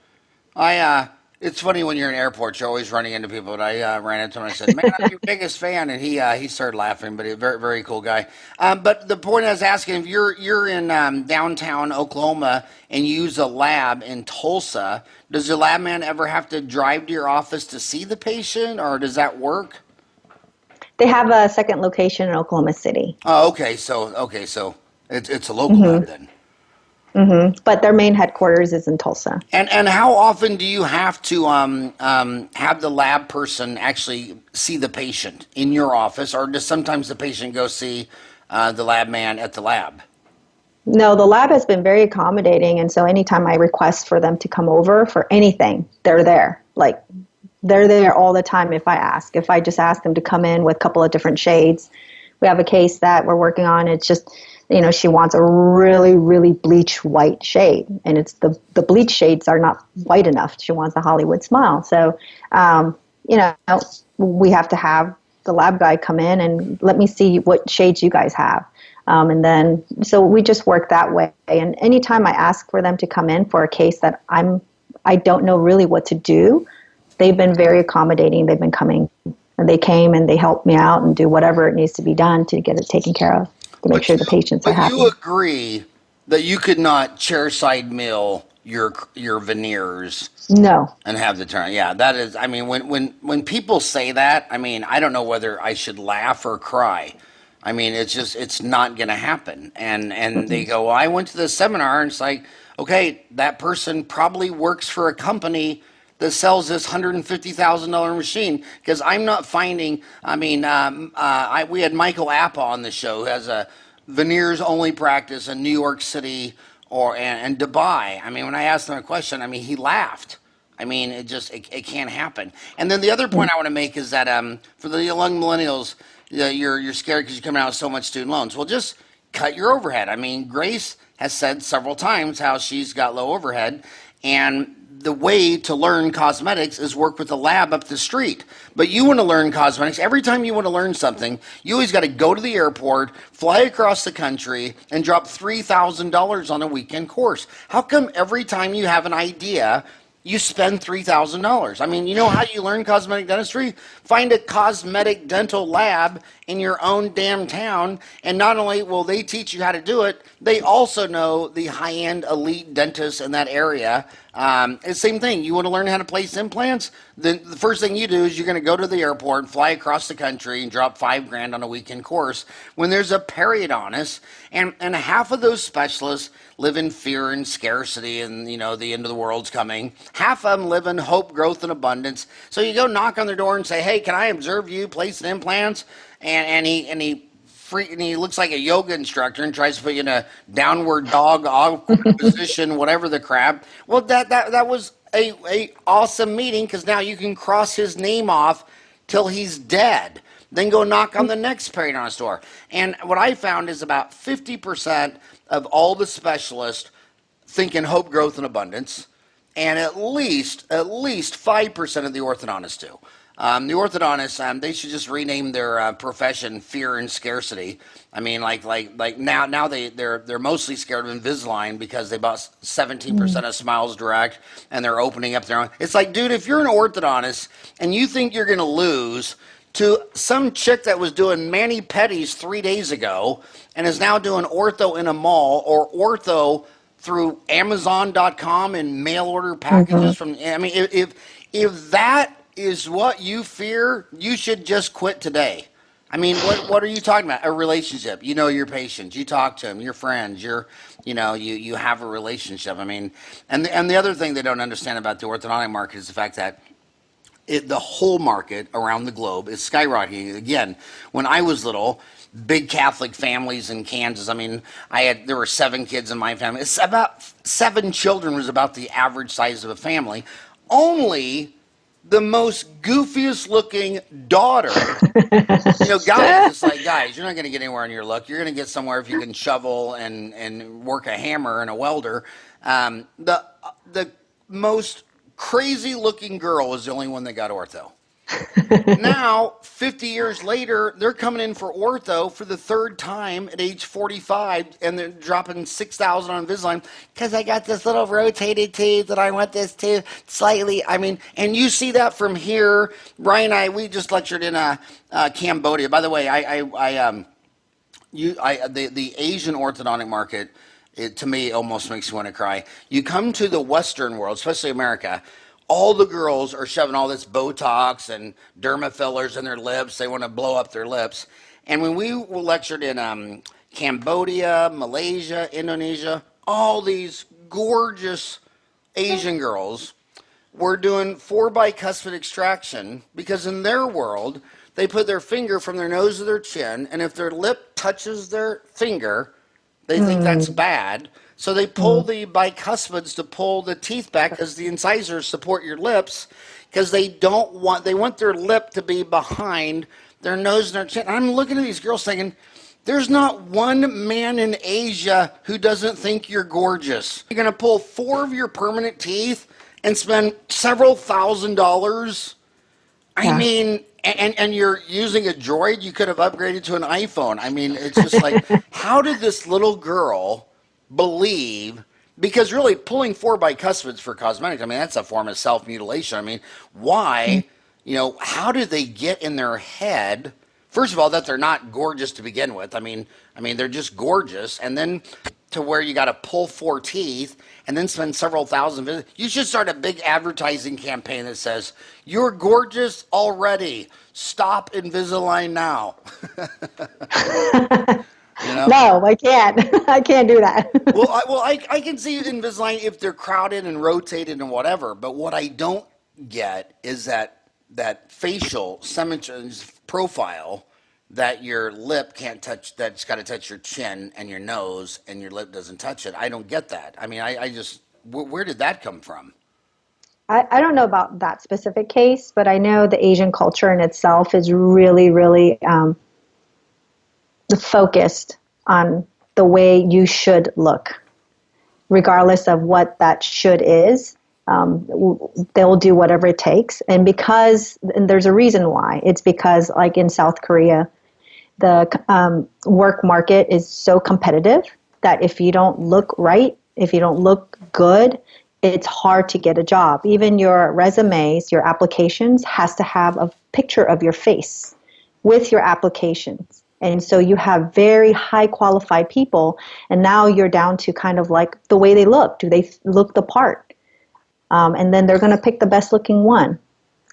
It's funny when you're in airports, you're always running into people. But I ran into him and I said, "Man, I'm your biggest fan," and he started laughing. But he's a very very cool guy. But the point I was asking, if you're in downtown Oklahoma and you use a lab in Tulsa, does the lab man ever have to drive to your office to see the patient, or does that work? They have a second location in Oklahoma City. Oh, okay, so it's a local lab then. But their main headquarters is in Tulsa. And how often do you have to have the lab person actually see the patient in your office, or does sometimes the patient go see the lab man at the lab? No, the lab has been very accommodating, and so anytime I request for them to come over for anything, they're there. Like, they're there all the time if I ask. If I just ask them to come in with a couple of different shades. We have a case that we're working on. It's just, she wants a really, really bleach white shade, and it's the bleach shades are not white enough. She wants a Hollywood smile. So, you know, we have to have the lab guy come in and let me see what shades you guys have. And then, so we just work that way. And anytime I ask for them to come in for a case that I don't know really what to do, they've been very accommodating. They've been coming, and they came and they helped me out and do whatever it needs to be done to get it taken care of, to make sure the patients are But happy. you agree that you could not chairside mill your veneers No. and have the turn. Yeah, that is. I mean, when people say that, I mean, I don't know whether I should laugh or cry. I mean, it's not going to happen. And they go, well, I went to the seminar, and it's like, okay, that person probably works for a company that sells this $150,000 machine, because I'm not finding. I mean, we had Michael Appa on the show, who has a veneers only practice in New York City and Dubai. I mean, when I asked him a question, I mean, he laughed. I mean, it can't happen. And then the other point I want to make is that for the young millennials, you're scared because you're coming out with so much student loans. Well, just cut your overhead. I mean, Grace has said several times how she's got low overhead, and the way to learn cosmetics is work with a lab up the street. But you want to learn cosmetics. Every time you want to learn something, you always got to go to the airport, fly across the country, and drop $3,000 on a weekend course. How come every time you have an idea, you spend $3,000? I mean, you know how you learn cosmetic dentistry? Find a cosmetic dental lab in your own damn town, and not only will they teach you how to do it, they also know the high-end elite dentists in that area. It's the same thing. You want to learn how to place implants? Then the first thing you do is you're going to go to the airport, fly across the country, and drop $5,000 on a weekend course when there's a periodontist, and half of those specialists live in fear and scarcity, and the end of the world's coming. Half of them live in hope, growth, and abundance. So you go knock on their door and say, "Hey, can I observe you placing implants?" And he and he looks like a yoga instructor and tries to put you in a downward dog, awkward position, whatever the crap. Well, that was a awesome meeting because now you can cross his name off till he's dead. Then go knock on the next periodontist door. And what I found is about 50% of all the specialists think in hope, growth, and abundance, and at least 5% of the orthodontists do. The orthodontists, they should just rename their profession "Fear and Scarcity." I mean, like now they're mostly scared of Invisalign because they bought 17% of Smiles Direct and they're opening up their own. It's like, dude, if you're an orthodontist and you think you're going to lose to some chick that was doing mani-pedis 3 days ago and is now doing ortho in a mall or ortho through Amazon.com and mail order packages from. I mean, if that is what you fear, you should just quit today. I mean, what are you talking about? A relationship. You know your patients. You talk to them. Your friends. You have a relationship. I mean, and the other thing they don't understand about the orthodontic market is the fact that the whole market around the globe is skyrocketing. Again, when I was little, big Catholic families in Kansas. I mean, there were 7 kids in my family. It's about 7 children was about the average size of a family. Only the most goofiest looking daughter. Guys, it's like, guys, you're not going to get anywhere in your look. You're going to get somewhere if you can shovel and work a hammer and a welder. The most crazy looking girl was the only one that got ortho. Now, 50 years later, they're coming in for ortho for the 3rd time at age 45, and they're dropping $6,000 on Invisalign because I got this little rotated tooth and I want this tooth slightly. I mean, and you see that from here. Brian and we just lectured in Cambodia. By the way, the Asian orthodontic market, to me, almost makes me want to cry. You come to the Western world, especially America. All the girls are shoving all this Botox and derma fillers in their lips. They want to blow up their lips. And when we lectured in Cambodia, Malaysia, Indonesia, all these gorgeous Asian girls were doing 4 bicuspid extraction because in their world, they put their finger from their nose to their chin, and if their lip touches their finger, they think that's bad. So they pull the bicuspids to pull the teeth back because the incisors support your lips because they want their lip to be behind their nose and their chin. I'm looking at these girls thinking, there's not one man in Asia who doesn't think you're gorgeous. You're going to pull 4 of your permanent teeth and spend several $1,000s. I mean, and you're using a Droid you could have upgraded to an iPhone. I mean, it's just like, how did this little girl believe, because really pulling 4 bicuspids for cosmetics, I mean, that's a form of self-mutilation. I mean, why, how did they get in their head, first of all, that they're not gorgeous to begin with? I mean, they're just gorgeous. And then to where you got to pull 4 teeth and then spend several thousand. You should start a big advertising campaign that says, you're gorgeous already. Stop Invisalign now. No, I can't. I can't do that. I can see Invisalign if they're crowded and rotated and whatever. But what I don't get is that facial symmetry profile that your lip can't touch. That's got to touch your chin and your nose, and your lip doesn't touch it. I don't get that. I mean, I just where did that come from? I don't know about that specific case, but I know the Asian culture in itself is really, really focused on the way you should look, regardless of what that should is. They'll do whatever it takes. And there's a reason why. It's because, like in South Korea, the work market is so competitive that if you don't look right, if you don't look good, it's hard to get a job. Even your resumes, your applications has to have a picture of your face with your applications. And so you have very high qualified people, and now you're down to kind of like the way they look. Do they look the part? And then they're going to pick the best looking one.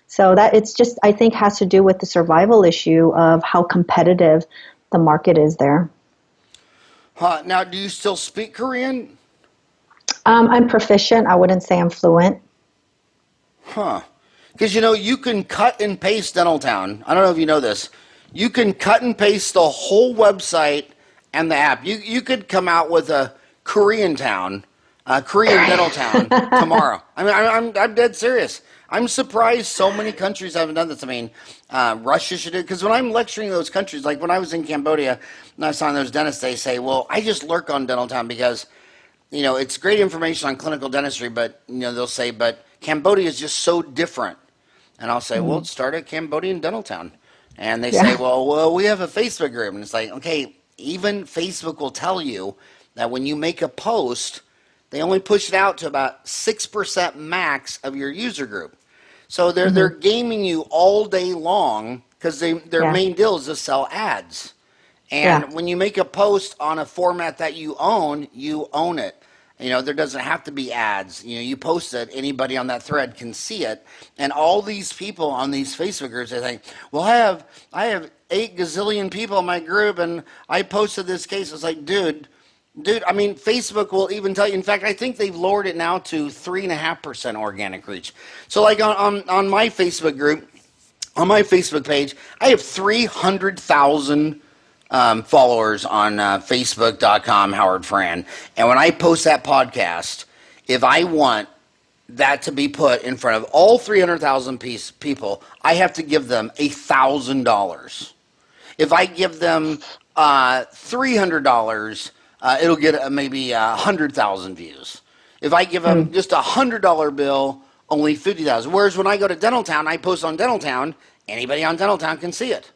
So that it's just, I think, has to do with the survival issue of how competitive the market is there. Now, do you still speak Korean? I'm proficient. I wouldn't say I'm fluent. Because, you can cut and paste Dentaltown. I don't know if you know this. You can cut and paste the whole website and the app. You could come out with a Korean town, Korean dental town tomorrow. I mean, I'm dead serious. I'm surprised so many countries haven't done this. I mean, Russia should do it. Because when I'm lecturing those countries, like when I was in Cambodia and I saw those dentists, they say, well, I just lurk on Dental Town because, it's great information on clinical dentistry, but, they'll say, but Cambodia is just so different. And I'll say, well, start a Cambodian Dental Town. And they say, well, we have a Facebook group. And it's like, okay, even Facebook will tell you that when you make a post, they only push it out to about 6% max of your user group. So they're gaming you all day long because their main deal is to sell ads. And when you make a post on a format that you own it. There doesn't have to be ads. You post it, anybody on that thread can see it. And all these people on these Facebook groups, they think, well, I have 8 gazillion people in my group and I posted this case. It's like, dude, I mean, Facebook will even tell you. In fact, I think they've lowered it now to 3.5% organic reach. So like on my Facebook group, on my Facebook page, I have 300,000 followers on Facebook.com, Howard Farran. And when I post that podcast, if I want that to be put in front of all 300,000 people, I have to give them $1,000. If I give them $300, it'll get maybe 100,000 views. If I give them just $100 bill, only 50,000. Whereas when I go to Dental Town, I post on Dental Town, anybody on Dental Town can see it.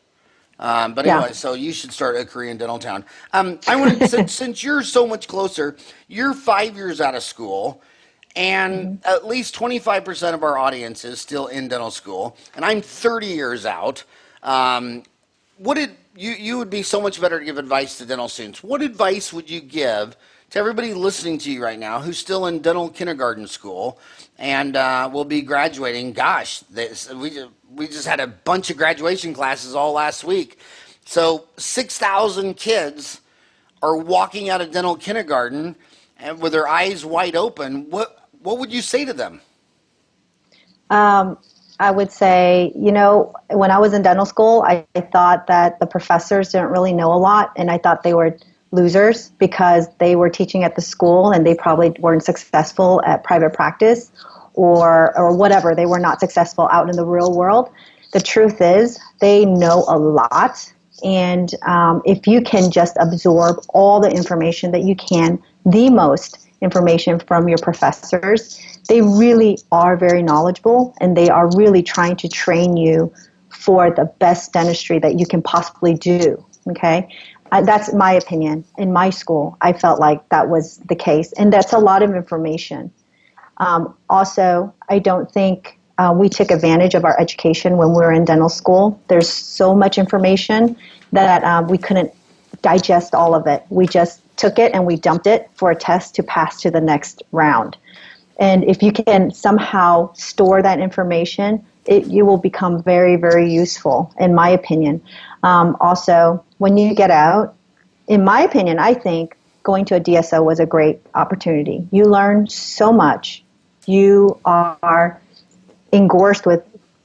But anyway, so you should start a Korean Dental Town. I want to, since you're so much closer, you're 5 years out of school, and at least 25% of our audience is still in dental school, and I'm 30 years out. You would be so much better to give advice to dental students. What advice would you give to everybody listening to you right now who's still in dental kindergarten school and will be graduating? Gosh, we just had a bunch of graduation classes all last week. So 6,000 kids are walking out of dental kindergarten and with their eyes wide open. What would you say to them? I would say, when I was in dental school, I thought that the professors didn't really know a lot, and I thought they were losers because they were teaching at the school and they probably weren't successful at private practice or whatever. They were not successful out in the real world. The truth is they know a lot, and if you can just absorb all the information that you can, the most information from your professors, they really are very knowledgeable and they are really trying to train you for the best dentistry that you can possibly do. Okay? That's my opinion. In my school, I felt like that was the case, and that's a lot of information. Also, I don't think we took advantage of our education when we were in dental school. There's so much information that we couldn't digest all of it. We just took it and we dumped it for a test to pass to the next round. And if you can somehow store that information, you will become very, very useful, in my opinion. Also, when you get out, in my opinion, I think going to a DSO was a great opportunity. You learn so much. You are engrossed with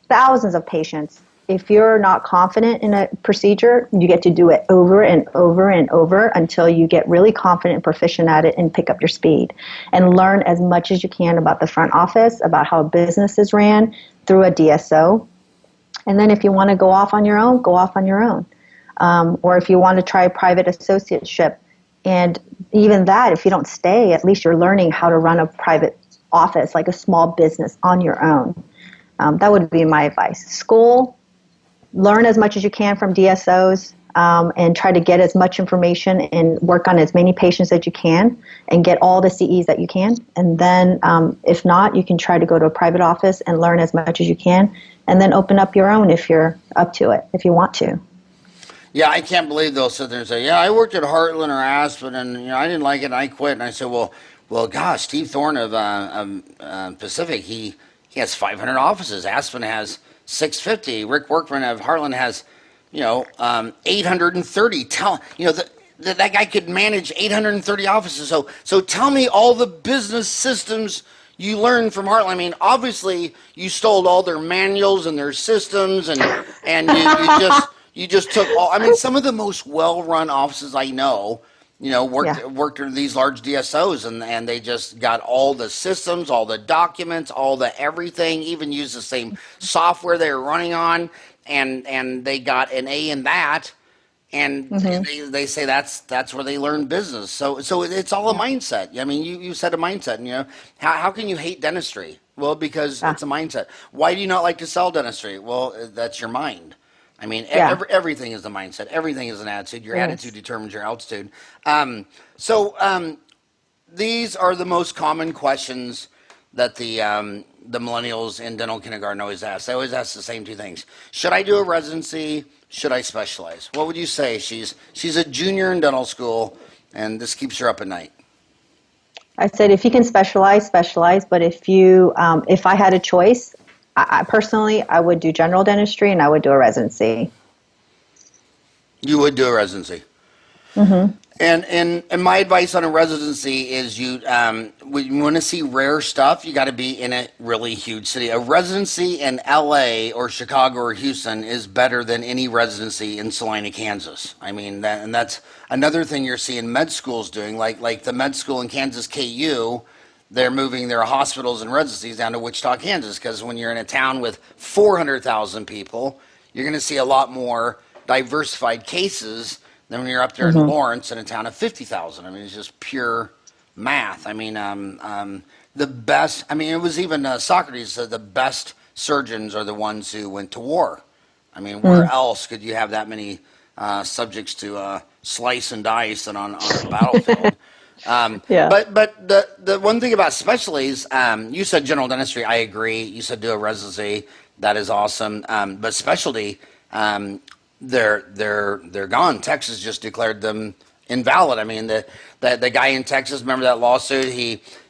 thousands of patients. If you're not confident in a procedure, you get to do it over and over and over until you get really confident and proficient at it and pick up your speed and learn as much as you can about the front office, about how business is ran through a DSO. And then if you want to go off on your own, go off on your own. Or if you want to try a private associateship, and even that, if you don't stay, at least you're learning how to run a private office, like a small business on your own. That would be my advice. School, learn as much as you can from DSOs, and try to get as much information and work on as many patients as you can and get all the CEs that you can. And then if not, you can try to go to a private office and learn as much as you can and then open up your own if you're up to it, if you want to. Yeah, I can't believe they'll sit there and say, yeah, I worked at Heartland or Aspen and I didn't like it and I quit. And I said, well, gosh, Steve Thorne of Pacific, he has 500 offices. Aspen has 650. Rick Workman of Heartland has, 830. That guy could manage 830 offices. So tell me all the business systems you learned from Heartland. I mean, obviously you stole all their manuals and their systems, and You just took all. I mean, some of the most well-run offices I know, Yeah. worked in these large DSOs, and they just got all the systems, all the documents, all the everything. Even used the same software they were running on, and they got an A in that. And Hmm. they say that's where they learn business. So it's all a Yeah. mindset. I mean, you said a mindset. And, how can you hate dentistry? Well, because Yeah. it's a mindset. Why do you not like to sell dentistry? Well, that's your mind. I mean, Yeah. everything is a mindset. Everything is an attitude. Your attitude Yes. determines your altitude. So these are the most common questions that the millennials in dental kindergarten always ask. They always ask the same two things: should I do a residency? Should I specialize? What would you say? She's a junior in dental school, and this keeps her up at night. I said if you can specialize, specialize. But if I had a choice, I personally, I would do general dentistry and I would do a residency. You would do a residency. Hmm. And my advice on a residency is when you want to see rare stuff, you got to be in a really huge city. A residency in L.A. or Chicago or Houston is better than any residency in Salina, Kansas. I mean, that's another thing you're seeing med schools doing, like the med school in Kansas KU. They're moving their hospitals and residencies down to Wichita, Kansas, because when you're in a town with 400,000 people, you're going to see a lot more diversified cases than when you're up there in Hmm. Lawrence in a town of 50,000. I mean, it's just pure math. I mean, the best, I mean, it was even Socrates said the best surgeons are the ones who went to war. I mean, where else could you have that many subjects to slice and dice and on a battlefield? Yeah. But the one thing about specialties, you said general dentistry. I agree. You said do a residency. That is awesome. But specialty, they're gone. Texas just declared them invalid. I mean, the guy in Texas, remember that lawsuit?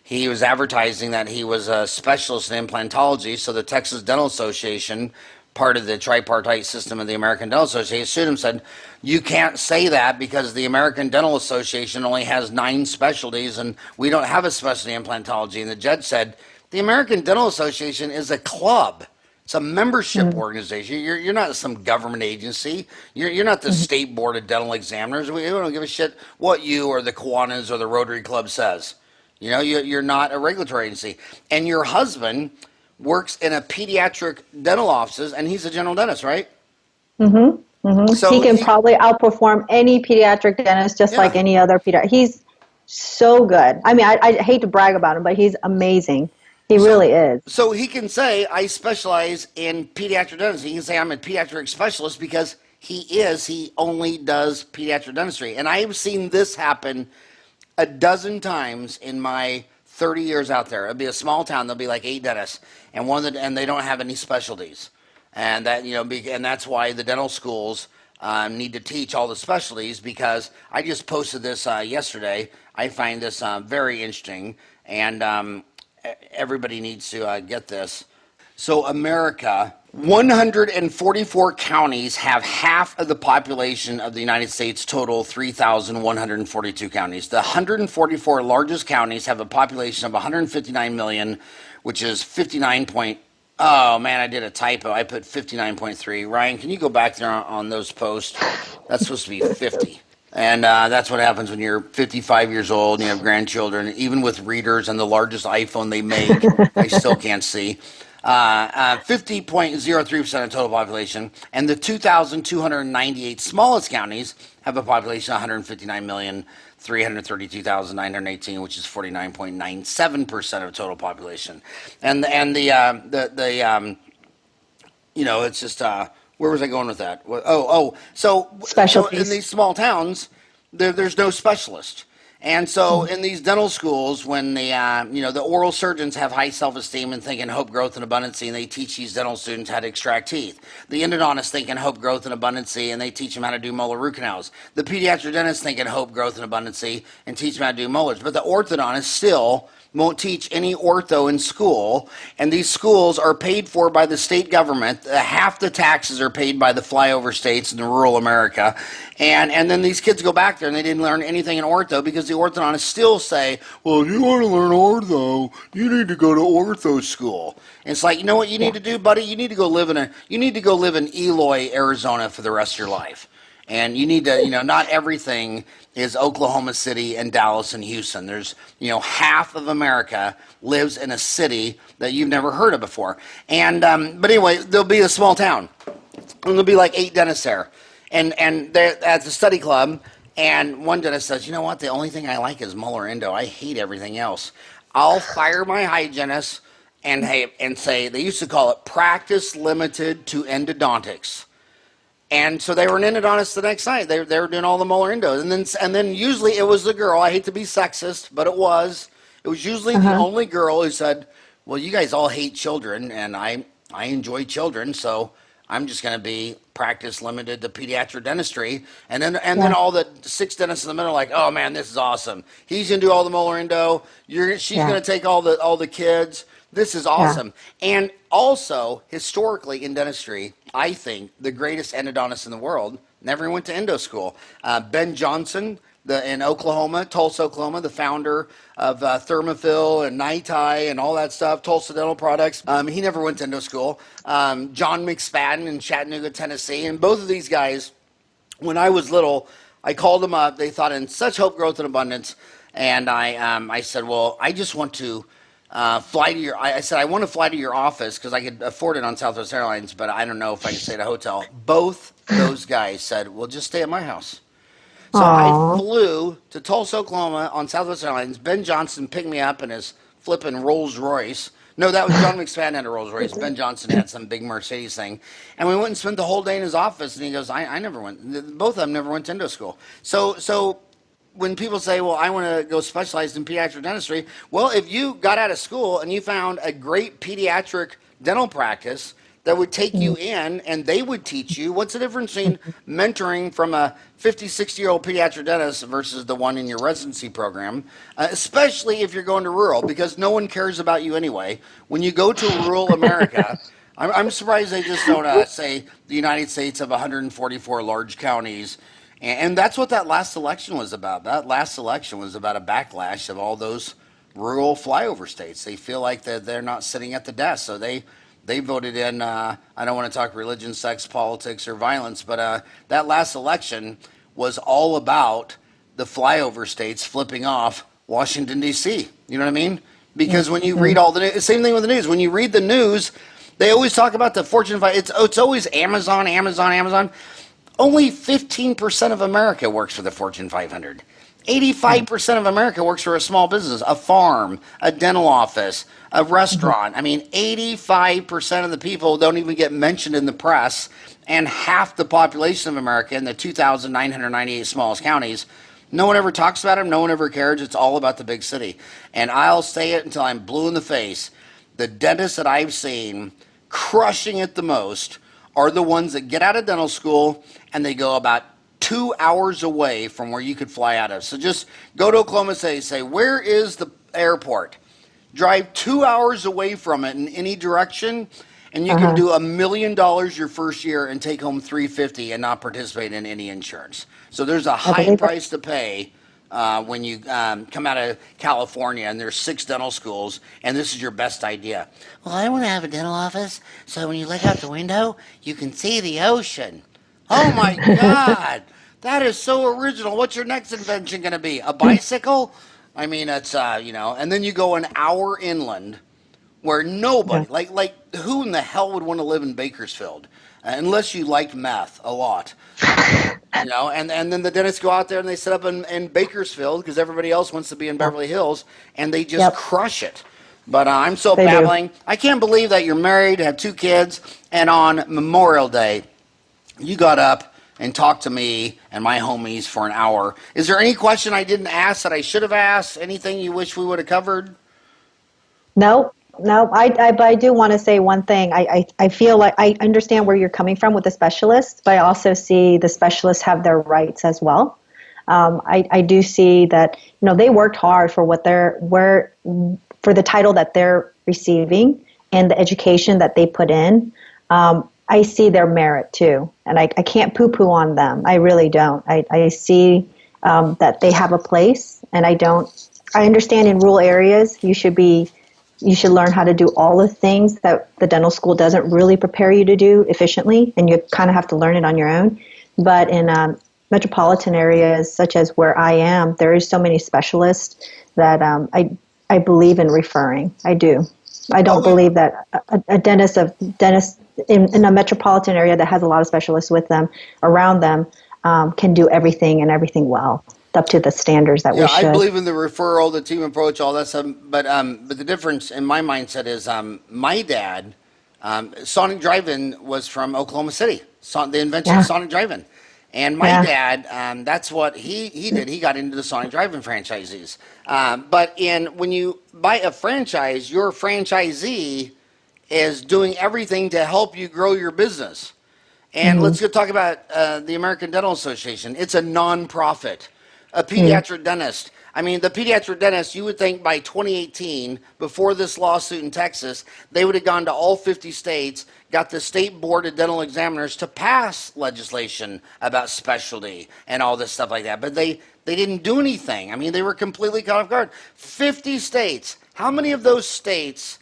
He was advertising that he was a specialist in implantology. So the Texas Dental Association, part of the tripartite system of the American Dental Association, sued him, said, you can't say that because the American Dental Association only has 9 specialties and we don't have a specialty in implantology. And the judge said, the American Dental Association is a club. It's a membership Mm-hmm. organization. You're not some government agency. You're not the state board of dental examiners. We don't give a shit what you or the Kiwanis or the Rotary Club says. You're not a regulatory agency. And your husband works in a pediatric dental offices, and he's a general dentist, right? Hmm. Hmm. He So can probably outperform any pediatric dentist, just like yeah. any other pediatric. He's so good. I mean, I hate to brag about him, but he's amazing. He So, really is. so he can say, I specialize in pediatric dentistry. He can say, I'm a pediatric specialist because he only does pediatric dentistry. And I've seen this happen a dozen times in my 30 years out there. It'll be a small town. There'll be like 8 dentists, and they don't have any specialties, and and that's why the dental schools need to teach all the specialties. Because I just posted this yesterday. I find this very interesting, and everybody needs to get this. So, America, 144 counties have half of the population of the United States total, 3,142 counties. The 144 largest counties have a population of 159 million, which is 59 point. Oh man, I did a typo. I put 59.3. Ryan, can you go back there on those posts? That's supposed to be 50. And that's what happens when you're 55 years old and you have grandchildren. Even with readers and the largest iPhone they make, I still can't see. 50.03% of total population, and the 2,298 smallest counties have a population of 159,332,918, which is 49.97% of total population. And it's just where was I going with that? So in Specialties. these small towns, there's no specialist. And so in these dental schools, when the oral surgeons have high self-esteem and think in hope, growth, and abundancy, and they teach these dental students how to extract teeth. The endodontists think in hope, growth, and abundancy, and they teach them how to do molar root canals. The pediatric dentists think in hope, growth, and abundancy, and teach them how to do molars. But the orthodontist still won't teach any ortho in school, and these schools are paid for by the state government. Half the taxes are paid by the flyover states in the rural America, and then these kids go back there and they didn't learn anything in ortho because the the orthodontists still say, well, if you want to learn ortho, you need to go to ortho school. And it's like, you know what you need to do, buddy? You need to go live in Eloy, Arizona for the rest of your life. And you need to, not everything is Oklahoma City and Dallas and Houston. There's, half of America lives in a city that you've never heard of before. And, but anyway, there'll be a small town. And there'll be like 8 dentists there. And they're at the study club. And one dentist says, you know what? The only thing I like is Muller Endo. I hate everything else. I'll fire my hygienist and say, they used to call it practice limited to endodontics. And so they were an endodontist the next night. They were doing all the molar endos. And then usually it was the girl. I hate to be sexist, but it was. It was usually the only girl who said, well, you guys all hate children, and I enjoy children, so I'm just going to be practice limited to pediatric dentistry. And then all the 6 dentists in the middle are like, oh, man, this is awesome. He's going to do all the molar endo. She's going to take all the kids. This is awesome. Yeah. And also, historically in dentistry, I think the greatest endodontist in the world never went to endo school. Ben Johnson, in Oklahoma, Tulsa, Oklahoma, the founder of Thermophil and Nitai and all that stuff, Tulsa Dental Products, he never went to endo school. John McSpadden in Chattanooga, Tennessee. And both of these guys, when I was little, I called them up. They thought in such hope, growth, and abundance. And I said, well, I just want to fly to your. I said I want to fly to your office because I could afford it on Southwest Airlines, but I don't know if I could stay at a hotel. Both those guys said, "Well, just stay at my house." So I flew to Tulsa, Oklahoma on Southwest Airlines. Ben Johnson picked me up in his flipping Rolls Royce. No, that was John McSpadden had a Rolls Royce. Ben Johnson had some big Mercedes thing, and we went and spent the whole day in his office. And he goes, "I never went. Both of them never went to endo school." So. When people say, well, I want to go specialize in pediatric dentistry, well, if you got out of school and you found a great pediatric dental practice that would take you in and they would teach you, what's the difference between mentoring from a 50, 60-year-old pediatric dentist versus the one in your residency program, especially if you're going to rural, because no one cares about you anyway. When you go to rural America, I'm surprised they just don't say the United States of 144 large counties. And that's what that last election was about. That last election was about a backlash of all those rural flyover states. They feel like they're not sitting at the desk. So they voted in, I don't want to talk religion, sex, politics, or violence, but that last election was all about the flyover states flipping off Washington, D.C. You know what I mean? Because when you read all the news, same thing with the news. When you read the news, they always talk about the Fortune 500. It's always Amazon, Amazon, Amazon. Only 15% of America works for the Fortune 500. 85% of America works for a small business, a farm, a dental office, a restaurant. I mean, 85% of the people don't even get mentioned in the press, and half the population of America in the 2,998 smallest counties, no one ever talks about them, no one ever cares. It's all about the big city. And I'll say it until I'm blue in the face. The dentists that I've seen crushing it the most are the ones that get out of dental school and they go about 2 hours away from where you could fly out of. So just go to Oklahoma City, say, where is the airport? Drive 2 hours away from it in any direction, and you can do $1 million your first year and take home $350 and not participate in any insurance. So there's a high price to pay when you come out of California and there's 6 dental schools and this is your best idea. Well, I want to have a dental office so when you look out the window, you can see the ocean. Oh my God, that is so original. What's your next invention going to be? A bicycle? I mean, it's, and then you go an hour inland where nobody, like who in the hell would want to live in Bakersfield? Unless you liked meth a lot. And then the dentists go out there and they set up in Bakersfield because everybody else wants to be in Beverly Hills, and they just crush it. But I'm so babbling. I can't believe that you're married, have 2 kids, and on Memorial Day, you got up and talked to me and my homies for an hour. Is there any question I didn't ask that I should have asked? Anything you wish we would have covered? No, but I do want to say one thing. I feel like I understand where you're coming from with the specialists, but I also see the specialists have their rights as well. I do see that they worked hard for for the title that they're receiving and the education that they put in. I see their merit too, and I can't poo-poo on them. I really don't. I see that they have a place And I understand in rural areas you should learn how to do all the things that the dental school doesn't really prepare you to do efficiently, and you kind of have to learn it on your own. But in metropolitan areas such as where I am, there is so many specialists that I believe in referring. I do. I don't believe that a dentist in a metropolitan area that has a lot of specialists with them around them can do everything and everything well, up to the standards that we should. I believe in the referral, the team approach, all that stuff. But the difference in my mindset is my dad, Sonic Drive-In was from Oklahoma City. The invention of Sonic Drive-In. And my dad, that's what he did. He got into the Sonic Drive-In franchisees. But when you buy a franchise, your franchisee is doing everything to help you grow your business. And let's go talk about the American Dental Association. It's a nonprofit. A pediatric dentist. I mean, the pediatric dentist, you would think by 2018, before this lawsuit in Texas, they would have gone to all 50 states, got the state board of dental examiners to pass legislation about specialty and all this stuff like that. But they didn't do anything. I mean, they were completely caught off guard. 50 states. How many of those states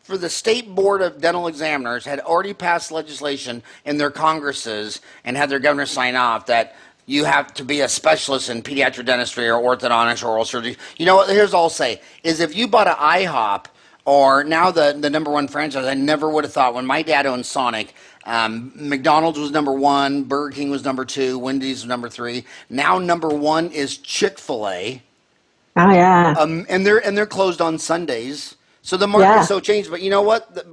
for the state board of dental examiners had already passed legislation in their congresses and had their governor sign off that you have to be a specialist in pediatric dentistry or orthodontics or oral surgery? You know what? Here's all I'll say is if you bought an IHOP or now the number one franchise, I never would have thought when my dad owned Sonic, McDonald's was number one, Burger King was number two, Wendy's was number three. Now number one is Chick-fil-A. Oh yeah. And they're closed on Sundays. So the market is so changed. But you know what?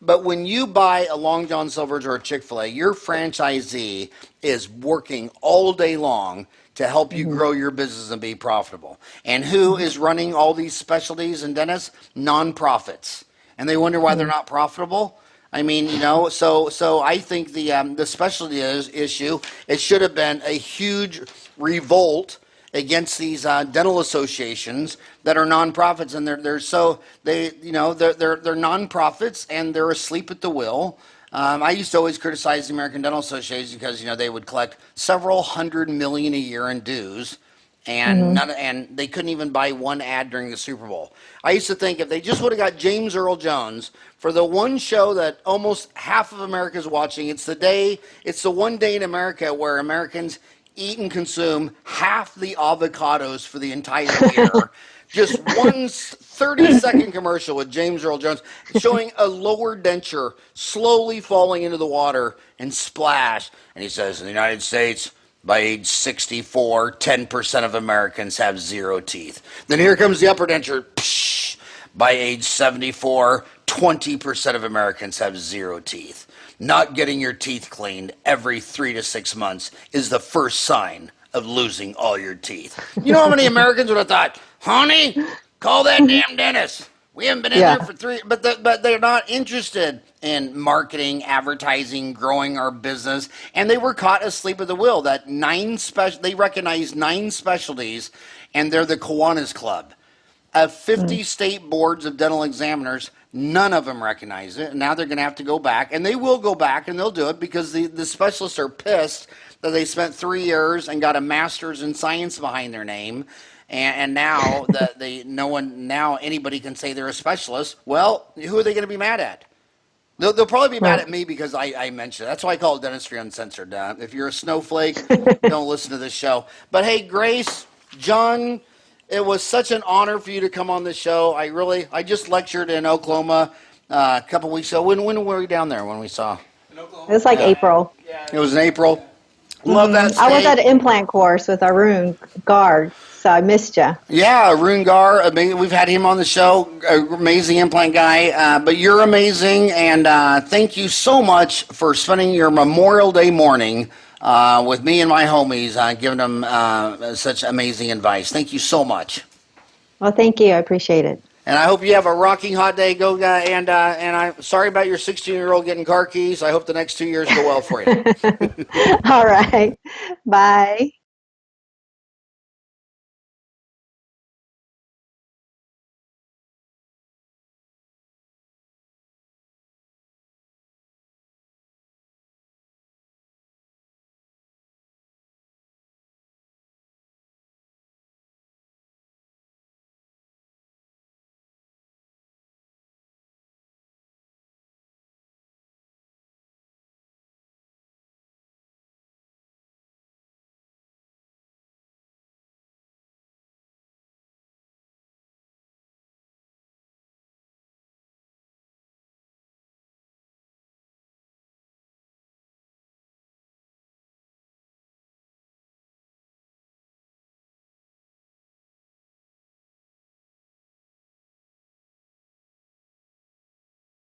But when you buy a Long John Silver's or a Chick-fil-A, your franchisee is working all day long to help you grow your business and be profitable. And who is running all these specialties and dentists? Nonprofits. And they wonder why they're not profitable. I mean, so I think the specialty issue, it should have been a huge revolt against these dental associations that are nonprofits, and they're nonprofits and they're asleep at the wheel. I used to always criticize the American Dental Association because they would collect several $100 million a year in dues, and and they couldn't even buy one ad during the Super Bowl. I used to think if they just would have got James Earl Jones for the one show that almost half of America is watching, it's the one day in America where Americans eat and consume half the avocados for the entire year. Just one 30-second commercial with James Earl Jones showing a lower denture slowly falling into the water and splash. And he says, in the United States, by age 64, 10% of Americans have zero teeth. Then here comes the upper denture. Psh, by age 74, 20% of Americans have zero teeth. Not getting your teeth cleaned every 3 to 6 months is the first sign of losing all your teeth. You know how many Americans would have thought, honey, call that damn dentist. We haven't been in there for 3, but they're not interested in marketing, advertising, growing our business, and they were caught asleep at the wheel. That they recognized 9 specialties, and they're the Kiwanis Club. Of 50 state boards of dental examiners, none of them recognize it, and now they're going to have to go back, and they will go back, and they'll do it because the specialists are pissed that they spent 3 years and got a master's in science behind their name, and now now anybody can say they're a specialist. Well, who are they going to be mad at? They'll probably be mad at me because I mentioned it. That's why I call it Dentistry Uncensored. If you're a snowflake, don't listen to this show. But hey, Grace Jun, it was such an honor for you to come on the show. I just lectured in Oklahoma a couple weeks ago. When were we down there when we saw? In Oklahoma? It was like April. Yeah. It was in April. Love that state. I was at an implant course with Arun Gar, so I missed you. Yeah, Arun Gar. We've had him on the show. Amazing implant guy. But you're amazing, and thank you so much for spending your Memorial Day morning with me and my homies, giving them such amazing advice. Thank you so much. Well, thank you. I appreciate it. And I hope you have a rocking hot day. Go, and I'm sorry about your 16-year-old getting car keys. I hope the next 2 years go well for you. All right. Bye.